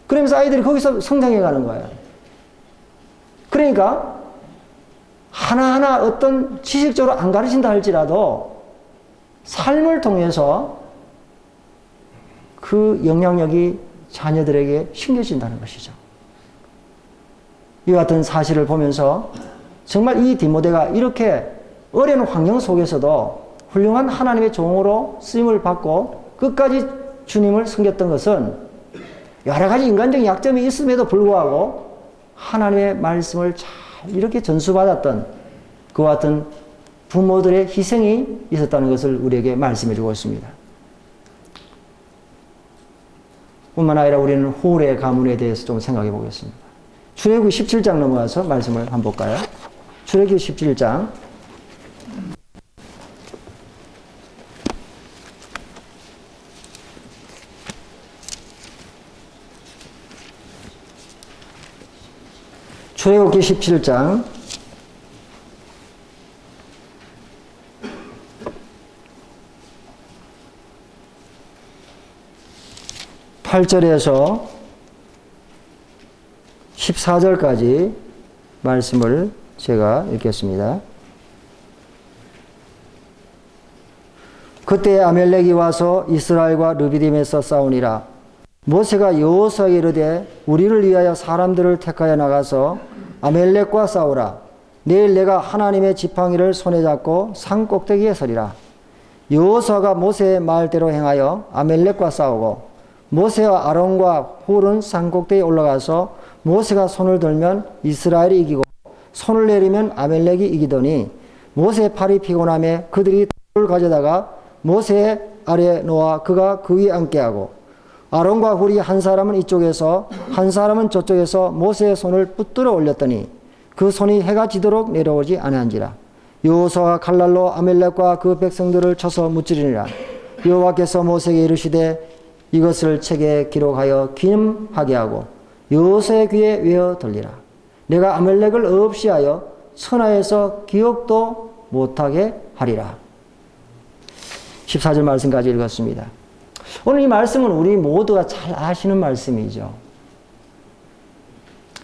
A: 그러면서 아이들이 거기서 성장해 가는 거예요. 그러니까 하나하나 어떤 지식적으로 안 가르친다 할지라도 삶을 통해서 그 영향력이 자녀들에게 심겨진다는 것이죠. 이와 같은 사실을 보면서 정말 이 디모데가 이렇게 어려운 환경 속에서도 훌륭한 하나님의 종으로 쓰임을 받고 끝까지 주님을 섬겼던 것은 여러 가지 인간적인 약점이 있음에도 불구하고 하나님의 말씀을 잘 이렇게 전수받았던 그와 같은 부모들의 희생이 있었다는 것을 우리에게 말씀해 주고 있습니다. 뿐만 아니라 우리는 훌의 가문에 대해서 좀 생각해 보겠습니다. 출애굽기 17장 넘어가서 말씀을 한번 볼까요? 출애굽기 17장. 출애굽기 17장 8절에서 14절까지 말씀을 제가 읽겠습니다. 그때 아멜렉이 와서 이스라엘과 르비딤에서 싸우니라. 모세가 여호수아에게 이르되 우리를 위하여 사람들을 택하여 나가서 아멜렉과 싸우라. 내일 내가 하나님의 지팡이를 손에 잡고 산 꼭대기에 서리라. 여호수아가 모세의 말대로 행하여 아멜렉과 싸우고 모세와 아론과 훌은 산 꼭대기에 올라가서 모세가 손을 들면 이스라엘이 이기고 손을 내리면 아멜렉이 이기더니 모세의 팔이 피곤하며 그들이 돌을 가져다가 모세 아래에 놓아 그가 그 위에 앉게 하고 아론과 훌이 한 사람은 이쪽에서 한 사람은 저쪽에서 모세의 손을 붙들어 올렸더니 그 손이 해가 지도록 내려오지 아니한지라. 여호수아가 칼날로 아멜렉과 그 백성들을 쳐서 무찌르니라. 여호와께서 모세에게 이르시되 이것을 책에 기록하여 기념하게 하고 여호수아의 귀에 외어 들리라. 내가 아멜렉을 없이 하여 천하에서 기억도 못하게 하리라. 14절 말씀까지 읽었습니다. 오늘 이 말씀은 우리 모두가 잘 아시는 말씀이죠.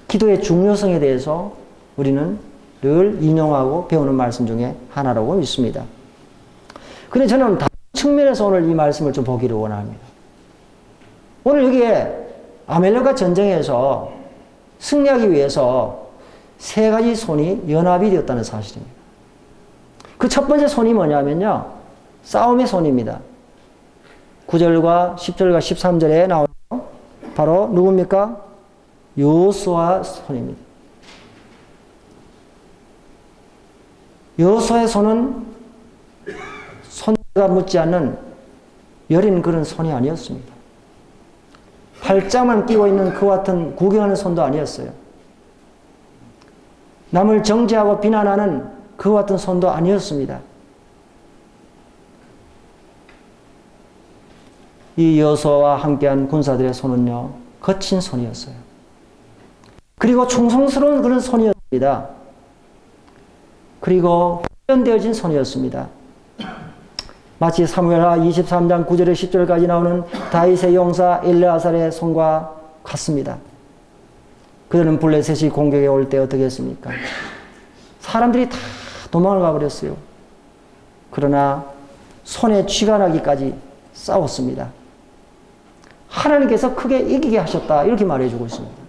A: 기도의 중요성에 대해서 우리는 인용하고 배우는 말씀 중에 하나라고 믿습니다. 그런데 저는 다른 측면에서 오늘 이 말씀을 좀 보기를 원합니다. 오늘 여기에 아말렉과 전쟁에서 승리하기 위해서 세 가지 손이 연합이 되었다는 사실입니다. 그 첫 번째 손이 뭐냐면요, 싸움의 손입니다. 9절과 10절과 13절에 나오죠. 바로 누굽니까? 여호수아 손입니다. 여호수아의 손은 손가 묻지 않는 여린 그런 손이 아니었습니다. 팔짱만 끼고 있는 그와 같은 구경하는 손도 아니었어요. 남을 정죄하고 비난하는 그와 같은 손도 아니었습니다. 이 여호수아와 함께한 군사들의 손은요, 거친 손이었어요. 그리고 충성스러운 그런 손이었습니다. 그리고 훈련되어진 손이었습니다. 마치 사무엘하 23장 9절에 10절까지 나오는 다윗의 용사 엘르아살의 손과 같습니다. 그들은 블레셋이 공격에 올 때 어떻게 했습니까? 사람들이 다 도망을 가버렸어요. 그러나 손에 쥐가 나기까지 싸웠습니다. 하나님께서 크게 이기게 하셨다, 이렇게 말해주고 있습니다.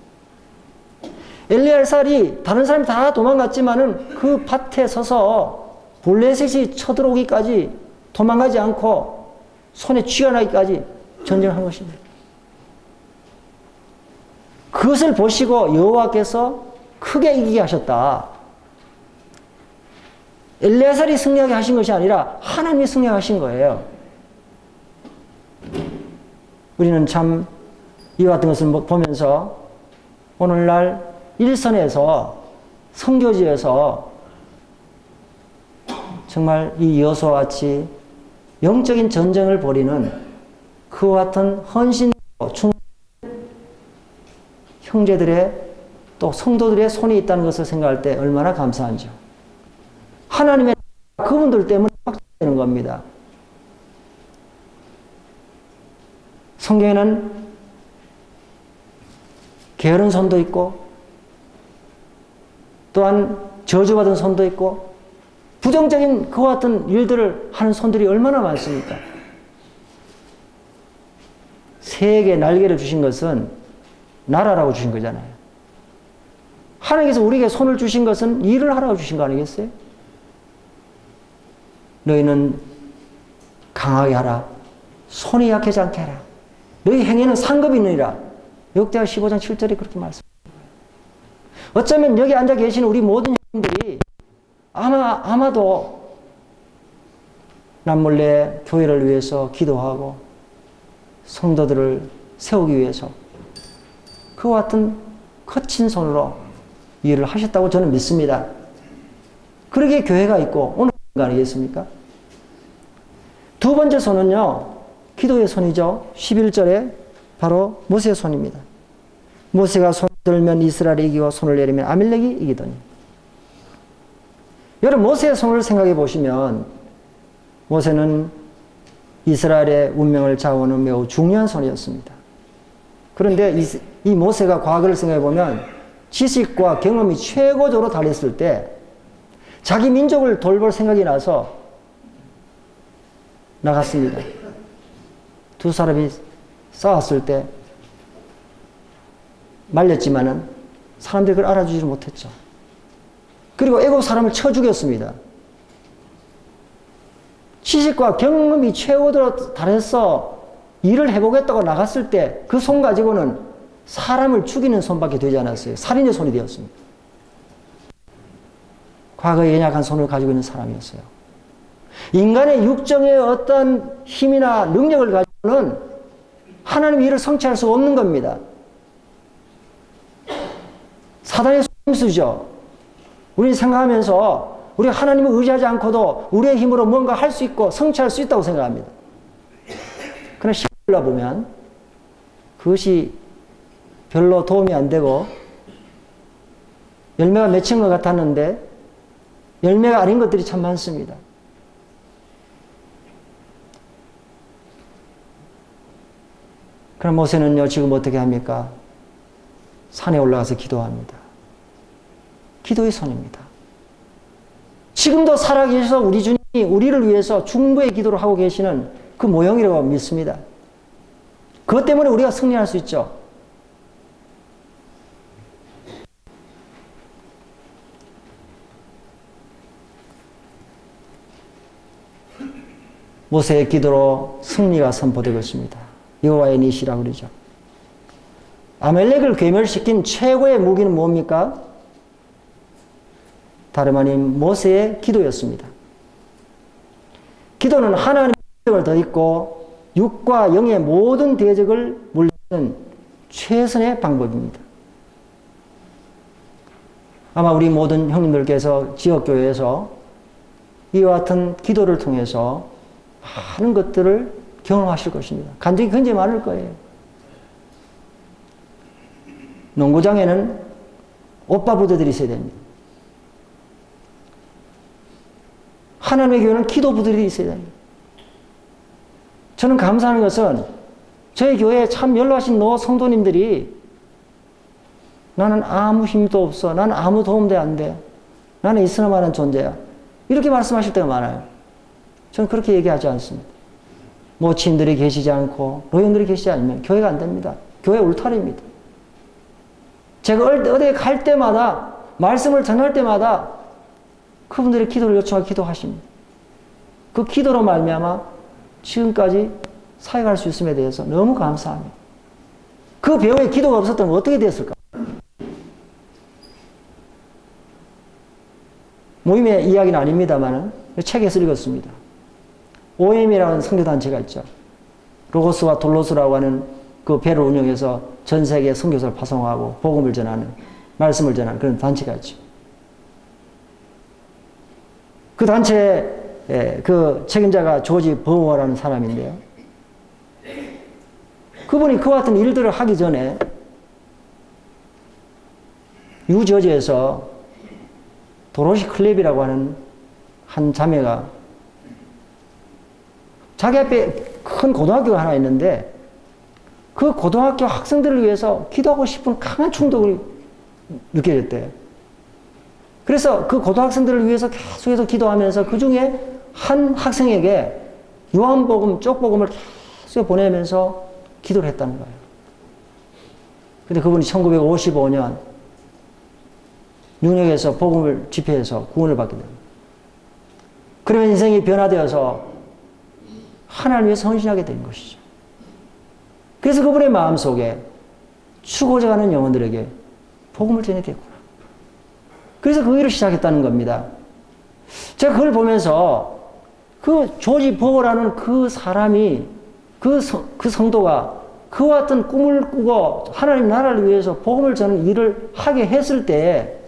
A: 엘르아살이 다른 사람이 다 도망갔지만은 그 밭에 서서 블레셋이 쳐들어오기까지 도망가지 않고 손에 쥐가 나기까지 전쟁을 한 것입니다. 그것을 보시고 여호와께서 크게 이기게 하셨다. 엘르아살이 승리하게 하신 것이 아니라 하나님이 승리하게 하신 거예요. 우리는 참 이와 같은 것을 보면서 오늘날 일선에서 선교지에서 정말 이 여호수아와 같이 영적인 전쟁을 벌이는 그와 같은 헌신과 형제들의 또 성도들의 손이 있다는 것을 생각할 때 얼마나 감사한지요. 하나님의 그분들 때문에 확장되는 겁니다. 성경에는 게으른 손도 있고 또한 저주받은 손도 있고 부정적인 그와 같은 일들을 하는 손들이 얼마나 많습니까? 새에게 날개를 주신 것은 나라라고 주신 거잖아요. 하나님께서 우리에게 손을 주신 것은 일을 하라고 주신 거 아니겠어요? 너희는 강하게 하라. 손이 약하지 않게 하라. 너희 행위는 상급이 있느니라. 역대하 15장 7절에 그렇게 말씀합니다. 어쩌면 여기 앉아 계시는 우리 모든 형님들이 아마도 남몰래 교회를 위해서 기도하고 성도들을 세우기 위해서 그와 같은 거친 손으로 일을 하셨다고 저는 믿습니다. 그러기에 교회가 있고 오늘 거 아니겠습니까? 두 번째 손은요, 기도의 손이죠. 11절에 바로 모세의 손입니다. 모세가 손을 들면 이스라엘이 이기고 손을 내리면 아말렉이 이기더니. 여러분, 모세의 손을 생각해 보시면 모세는 이스라엘의 운명을 좌우하는 매우 중요한 손이었습니다. 그런데 이 모세가 과거를 생각해 보면 지식과 경험이 최고조로 달했을 때 자기 민족을 돌볼 생각이 나서 나갔습니다. 두 사람이 싸웠을 때 말렸지만은 사람들이 그걸 알아주지 못했죠. 그리고 애국 사람을 쳐 죽였습니다. 지식과 경험이 최고로 달해서 일을 해보겠다고 나갔을 때 그 손 가지고는 사람을 죽이는 손밖에 되지 않았어요. 살인의 손이 되었습니다. 과거에 연약한 손을 가지고 있는 사람이었어요. 인간의 육정의 어떤 힘이나 능력을 가지고는 하나님 일을 성취할 수 없는 겁니다. 사단의 속임수죠. 우리는 생각하면서 우리가 하나님을 의지하지 않고도 우리의 힘으로 뭔가 할 수 있고 성취할 수 있다고 생각합니다. 그러나 시간이 흘러보면 그것이 별로 도움이 안 되고 열매가 맺힌 것 같았는데 열매가 아닌 것들이 참 많습니다. 그럼 모세는요, 지금 어떻게 합니까? 산에 올라가서 기도합니다. 기도의 손입니다. 지금도 살아계셔서 우리 주님이 우리를 위해서 중보의 기도를 하고 계시는 그 모형이라고 믿습니다. 그것 때문에 우리가 승리할 수 있죠. 모세의 기도로 승리가 선포되고 있습니다. 여호와의 니시라고 그러죠. 아멜렉을 괴멸시킨 최고의 무기는 뭡니까? 다름 아닌 모세의 기도였습니다. 기도는 하나님의 대적을 덧입고 육과 영의 모든 대적을 물리치는 최선의 방법입니다. 아마 우리 모든 형님들께서 지역교회에서 이와 같은 기도를 통해서 많은 것들을 경험하실 것입니다. 간증이 굉장히 많을 거예요. 농구장에는 오빠 부대들이 있어야 됩니다. 하나님의 교회는 기도 부대들이 있어야 됩니다. 저는 감사하는 것은 저희 교회에 참 연로하신 노 성도님들이 나는 아무 힘도 없어. 나는 아무 도움도 안 돼. 나는 있으나마는 존재야. 이렇게 말씀하실 때가 많아요. 저는 그렇게 얘기하지 않습니다. 모친들이 계시지 않고 노인들이 계시지 않으면 교회가 안 됩니다. 교회 울타리입니다. 제가 어디에 갈 때마다 말씀을 전할 때마다 그분들의 기도를 요청하고 기도하십니다. 그 기도로 말미암아 지금까지 사역할 수 있음에 대해서 너무 감사합니다. 그 배우의 기도가 없었다면 어떻게 됐을까? 모임의 이야기는 아닙니다만 책에서 읽었습니다. OM이라는 선교단체가 있죠. 로고스와 돌로스라고 하는 그 배를 운영해서 전 세계에 선교사를 파송하고 복음을 전하는, 말씀을 전하는 그런 단체가 있죠. 그 단체의 그 책임자가 조지 버워라는 사람인데요. 그분이 그와 같은 일들을 하기 전에 뉴저지에서 도로시 클랩이라고 하는 한 자매가 자기 앞에 큰 고등학교가 하나 있는데 그 고등학교 학생들을 위해서 기도하고 싶은 강한 충동을 느껴졌대요. 그래서 그 고등학생들을 위해서 계속해서 기도하면서 그 중에 한 학생에게 요한복음, 쪽복음을 계속 보내면서 기도를 했다는 거예요. 근데 그분이 1955년 뉴욕에서 복음을 집회해서 구원을 받게 됩니다. 그러면 인생이 변화되어서 하나님을 위해 헌신하게 된 것이죠. 그래서 그분의 마음속에 죽어져 가는 영혼들에게 복음을 전해야겠구나. 그래서 그 일을 시작했다는 겁니다. 제가 그걸 보면서 그 조지 버거라는 그 사람이 그 성도가 그와 같은 꿈을 꾸고 하나님 나라를 위해서 복음을 전하는 일을 하게 했을 때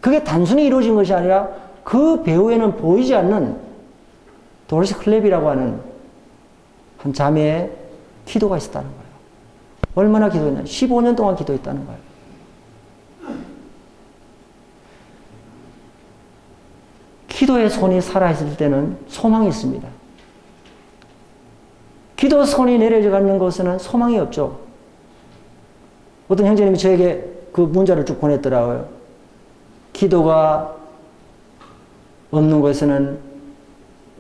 A: 그게 단순히 이루어진 것이 아니라 그 배후에는 보이지 않는 도로시 클랩이라고 하는 한 자매의 기도가 있었다는 거예요. 얼마나 기도했냐? 15년 동안 기도했다는 거예요. 기도의 손이 살아있을 때는 소망이 있습니다. 기도 손이 내려져 가는 곳에는 소망이 없죠. 어떤 형제님이 저에게 그 문자를 쭉 보냈더라고요. 기도가 없는 곳에는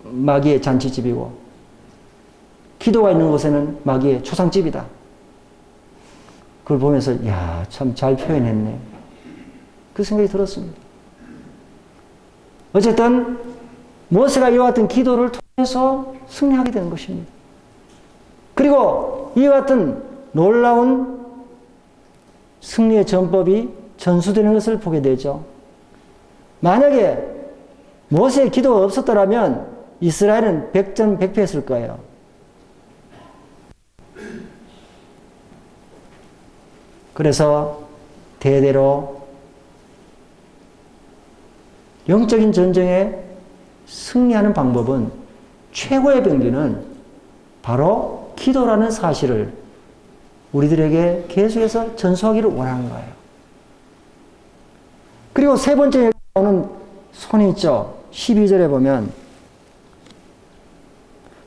A: 마귀의 잔치집이고 기도가 있는 곳에는 마귀의 초상집이다. 그걸 보면서 야, 참 잘 표현했네. 그 생각이 들었습니다. 어쨌든 모세가 이와 같은 기도를 통해서 승리하게 되는 것입니다. 그리고 이와 같은 놀라운 승리의 전법이 전수되는 것을 보게 되죠. 만약에 모세의 기도가 없었더라면 이스라엘은 백전백패했을 거예요. 그래서 대대로 영적인 전쟁에 승리하는 방법은 최고의 병기는 바로 기도라는 사실을 우리들에게 계속해서 전수하기를 원하는 거예요. 그리고 세 번째 나오는 손이 있죠. 12절에 보면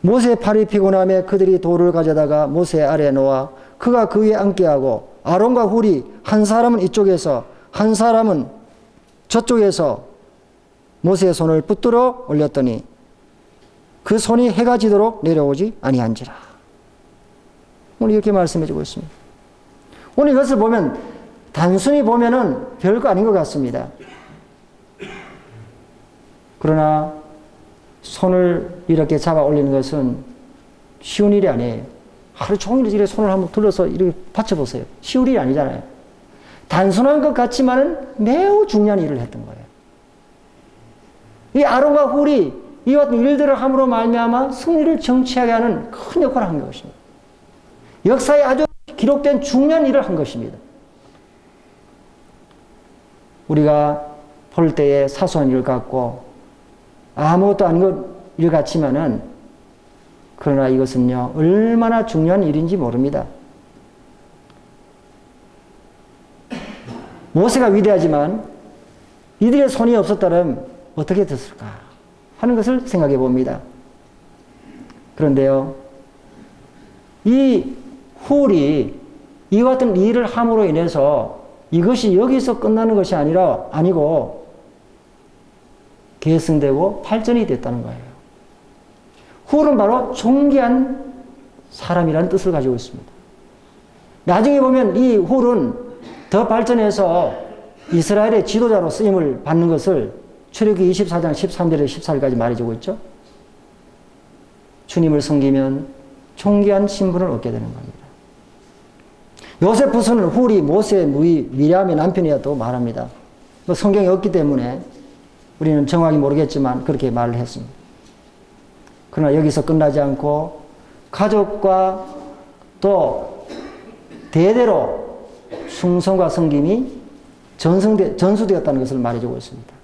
A: 모세의 팔이 피곤함에 그들이 돌을 가져다가 모세 아래에 놓아 그가 그 위에 앉게 하고 아론과 훌이 한 사람은 이쪽에서 한 사람은 저쪽에서 모세의 손을 붙들어 올렸더니 그 손이 해가 지도록 내려오지 아니한지라. 오늘 이렇게 말씀해 주고 있습니다. 오늘 이것을 보면 단순히 보면은 별거 아닌 것 같습니다. 그러나 손을 이렇게 잡아 올리는 것은 쉬운 일이 아니에요. 하루 종일 이렇게 손을 한번 들어서 이렇게 받쳐보세요. 쉬운 일이 아니잖아요. 단순한 것 같지만은 매우 중요한 일을 했던 거예요. 이 아론과 훌이 이와 같은 일들을 함으로 말미암아 승리를 정치하게 하는 큰 역할을 한 것입니다. 역사에 아주 기록된 중요한 일을 한 것입니다. 우리가 볼 때에 사소한 일 같고 아무것도 아닌 일 같지만은 그러나 이것은요 얼마나 중요한 일인지 모릅니다. 모세가 위대하지만 이들의 손이 없었다면 어떻게 됐을까 하는 것을 생각해 봅니다. 그런데요 이 훌이 이와 같은 일을 함으로 인해서 이것이 여기서 끝나는 것이 아니고 계승되고 발전이 됐다는 거예요. 훌은 바로 존귀한 사람이라는 뜻을 가지고 있습니다. 나중에 보면 이 훌은 더 발전해서 이스라엘의 지도자로 쓰임을 받는 것을 출애굽기 24장 13절에서 14절까지 말해주고 있죠. 주님을 섬기면 존귀한 신분을 얻게 되는 겁니다. 요세푸스는 훌이 모세의 미리암의 남편이었다고 말합니다. 성경에 없기 때문에 우리는 정확히 모르겠지만 그렇게 말을 했습니다. 그러나 여기서 끝나지 않고 가족과 또 대대로 충성과 섬김이 전수되었다는 것을 말해주고 있습니다.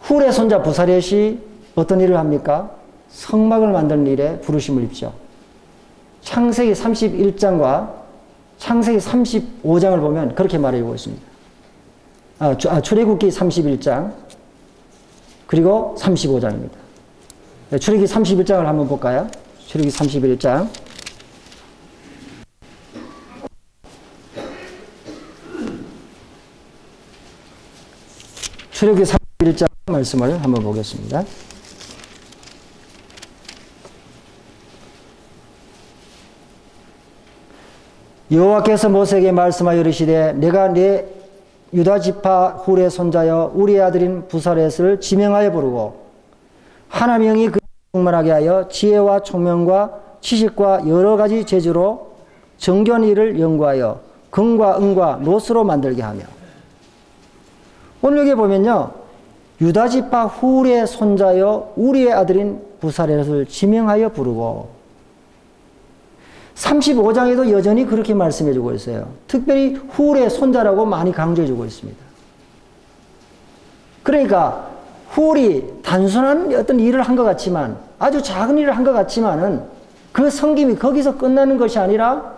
A: 훌의 손자 부사렛이 어떤 일을 합니까? 성막을 만드는 일에 부르심을 입죠. 창세기 31장과 창세기 35장을 보면 그렇게 말해주고 있습니다. 출애굽기 31장 그리고 35장입니다. 출애굽기 31장을 한번 볼까요? 출애굽기 31장 출애굽기 31장 말씀을 한번 보겠습니다. 여호와께서 모세에게 말씀하여 이르시되 내가 네 유다 지파 훌의 손자여 우리의 아들인 부사렛을 지명하여 부르고 하나님의 영이 그를 충만하게 하여 지혜와 총명과 지식과 여러 가지 재주로 정교한 일을 연구하여 금과 은과 노스로 만들게 하며. 오늘 여기 보면요 유다 지파 훌의 손자여 우리의 아들인 부사렛을 지명하여 부르고 35장에도 여전히 그렇게 말씀해 주고 있어요. 특별히 훌의 손자라고 많이 강조해 주고 있습니다. 그러니까 훌이 단순한 어떤 일을 한 것 같지만 아주 작은 일을 한 것 같지만은 그 섬김이 거기서 끝나는 것이 아니라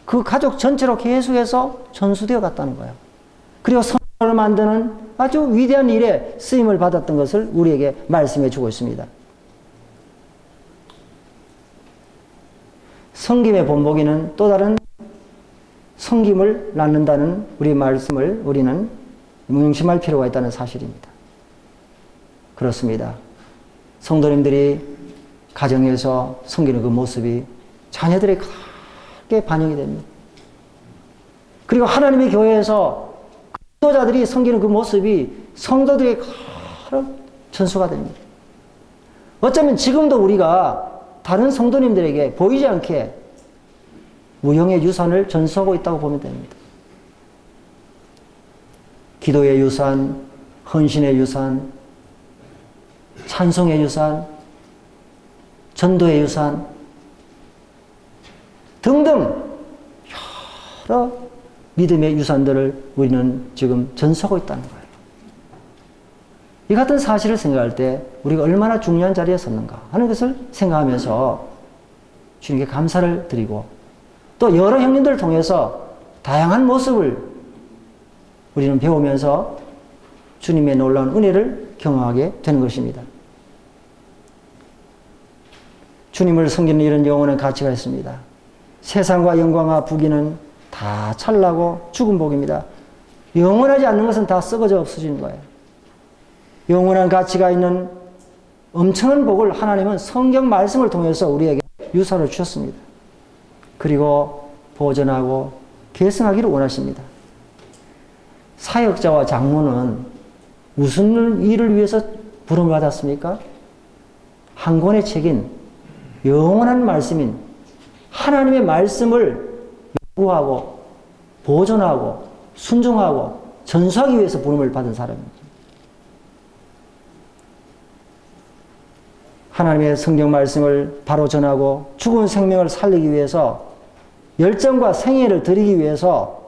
A: 그 가족 전체로 계속해서 전수되어 갔다는 거예요. 그리고 성막을 만드는 아주 위대한 일에 쓰임을 받았던 것을 우리에게 말씀해 주고 있습니다. 섬김의 본보기는 또 다른 섬김을 낳는다는 우리 말씀을 우리는 명심할 필요가 있다는 사실입니다. 그렇습니다. 성도님들이 가정에서 섬기는 그 모습이 자녀들에게 크게 반영이 됩니다. 그리고 하나님의 교회에서 지도자들이 섬기는 그 모습이 성도들에게 크게 전수가 됩니다. 어쩌면 지금도 우리가 다른 성도님들에게 보이지 않게 무형의 유산을 전수하고 있다고 보면 됩니다. 기도의 유산, 헌신의 유산, 찬송의 유산, 전도의 유산 등등 여러 믿음의 유산들을 우리는 지금 전수하고 있다는 거예요. 이 같은 사실을 생각할 때 우리가 얼마나 중요한 자리에 섰는가 하는 것을 생각하면서 주님께 감사를 드리고 또 여러 형님들을 통해서 다양한 모습을 우리는 배우면서 주님의 놀라운 은혜를 경험하게 되는 것입니다. 주님을 섬기는 이런 영혼은 가치가 있습니다. 세상과 영광과 부귀는 다 찰나고 죽은 복입니다. 영원하지 않는 것은 다 썩어져 없어지는 거예요. 영원한 가치가 있는 엄청난 복을 하나님은 성경 말씀을 통해서 우리에게 유산을 주셨습니다. 그리고 보존하고 계승하기를 원하십니다. 사역자와 장로는 무슨 일을 위해서 부름을 받았습니까? 한 권의 책인 영원한 말씀인 하나님의 말씀을 연구하고 보존하고 순종하고 전수하기 위해서 부름을 받은 사람입니다. 하나님의 성경 말씀을 바로 전하고 죽은 생명을 살리기 위해서 열정과 생애를 드리기 위해서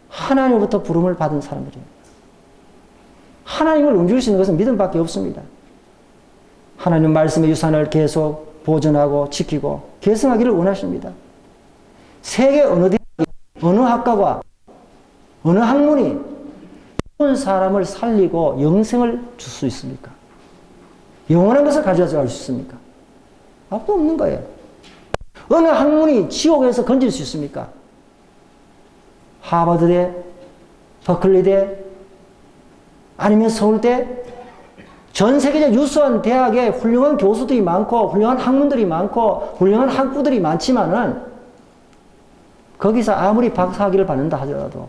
A: 하나님으로부터 부름을 받은 사람들입니다. 하나님을 움직일 수 있는 것은 믿음밖에 없습니다. 하나님 말씀의 유산을 계속 보존하고 지키고 계승하기를 원하십니다. 세계 어느 대학이, 어느 학과가, 어느 학문이 죽은 사람을 살리고 영생을 줄 수 있습니까? 영원한 것을 가져갈 수 있습니까? 아무도 없는 거예요. 어느 학문이 지옥에서 건질 수 있습니까? 하버드대, 버클리대, 아니면 서울대, 전 세계적 유수한 대학에 훌륭한 교수들이 많고 훌륭한 학문들이 많고 훌륭한 학부들이 많지만은 거기서 아무리 박사학위를 받는다 하더라도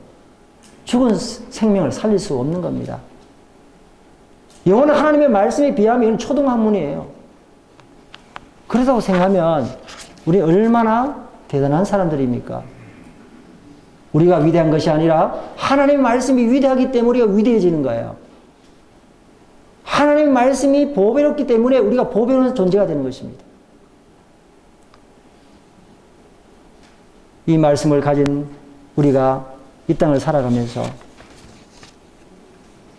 A: 죽은 생명을 살릴 수 없는 겁니다. 영원한 하나님의 말씀에 비하면 초등학문이에요. 그렇다고 생각하면 우리 얼마나 대단한 사람들입니까? 우리가 위대한 것이 아니라 하나님의 말씀이 위대하기 때문에 우리가 위대해지는 거예요. 하나님의 말씀이 보배롭기 때문에 우리가 보배로운 존재가 되는 것입니다. 이 말씀을 가진 우리가 이 땅을 살아가면서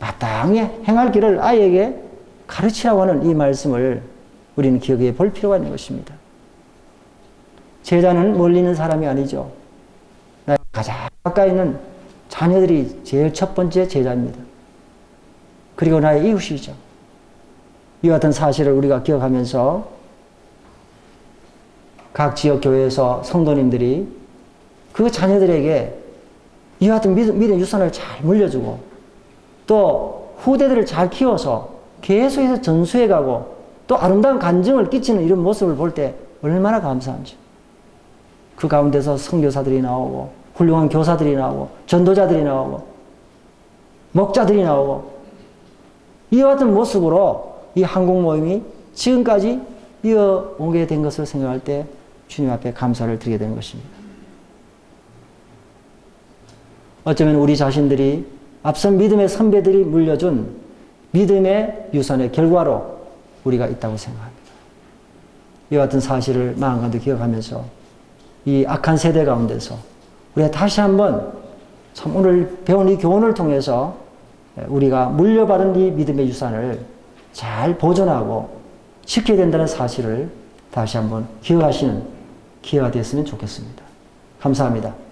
A: 마땅히 행할 길을 아이에게 가르치라고 하는 이 말씀을 우리는 기억해 볼 필요가 있는 것입니다. 제자는 멀리 있는 사람이 아니죠. 나의 가장 가까이 있는 자녀들이 제일 첫 번째 제자입니다. 그리고 나의 이웃이죠. 이와 같은 사실을 우리가 기억하면서 각 지역 교회에서 성도님들이 그 자녀들에게 이와 같은 믿음의 유산을 잘 물려주고 또 후대들을 잘 키워서 계속해서 전수해가고 또 아름다운 간증을 끼치는 이런 모습을 볼 때 얼마나 감사한지. 그 가운데서 선교사들이 나오고 훌륭한 교사들이 나오고 전도자들이 나오고 목자들이 나오고 이와 같은 모습으로 이 한국 모임이 지금까지 이어오게 된 것을 생각할 때 주님 앞에 감사를 드리게 되는 것입니다. 어쩌면 우리 자신들이 앞선 믿음의 선배들이 물려준 믿음의 유산의 결과로 우리가 있다고 생각합니다. 이와 같은 사실을 마음 가운데 기억하면서 이 악한 세대 가운데서 우리가 다시 한번 참 오늘 배운 이 교훈을 통해서 우리가 물려받은 이 믿음의 유산을 잘 보존하고 지켜야 된다는 사실을 다시 한번 기억하시는 기회가 됐으면 좋겠습니다. 감사합니다.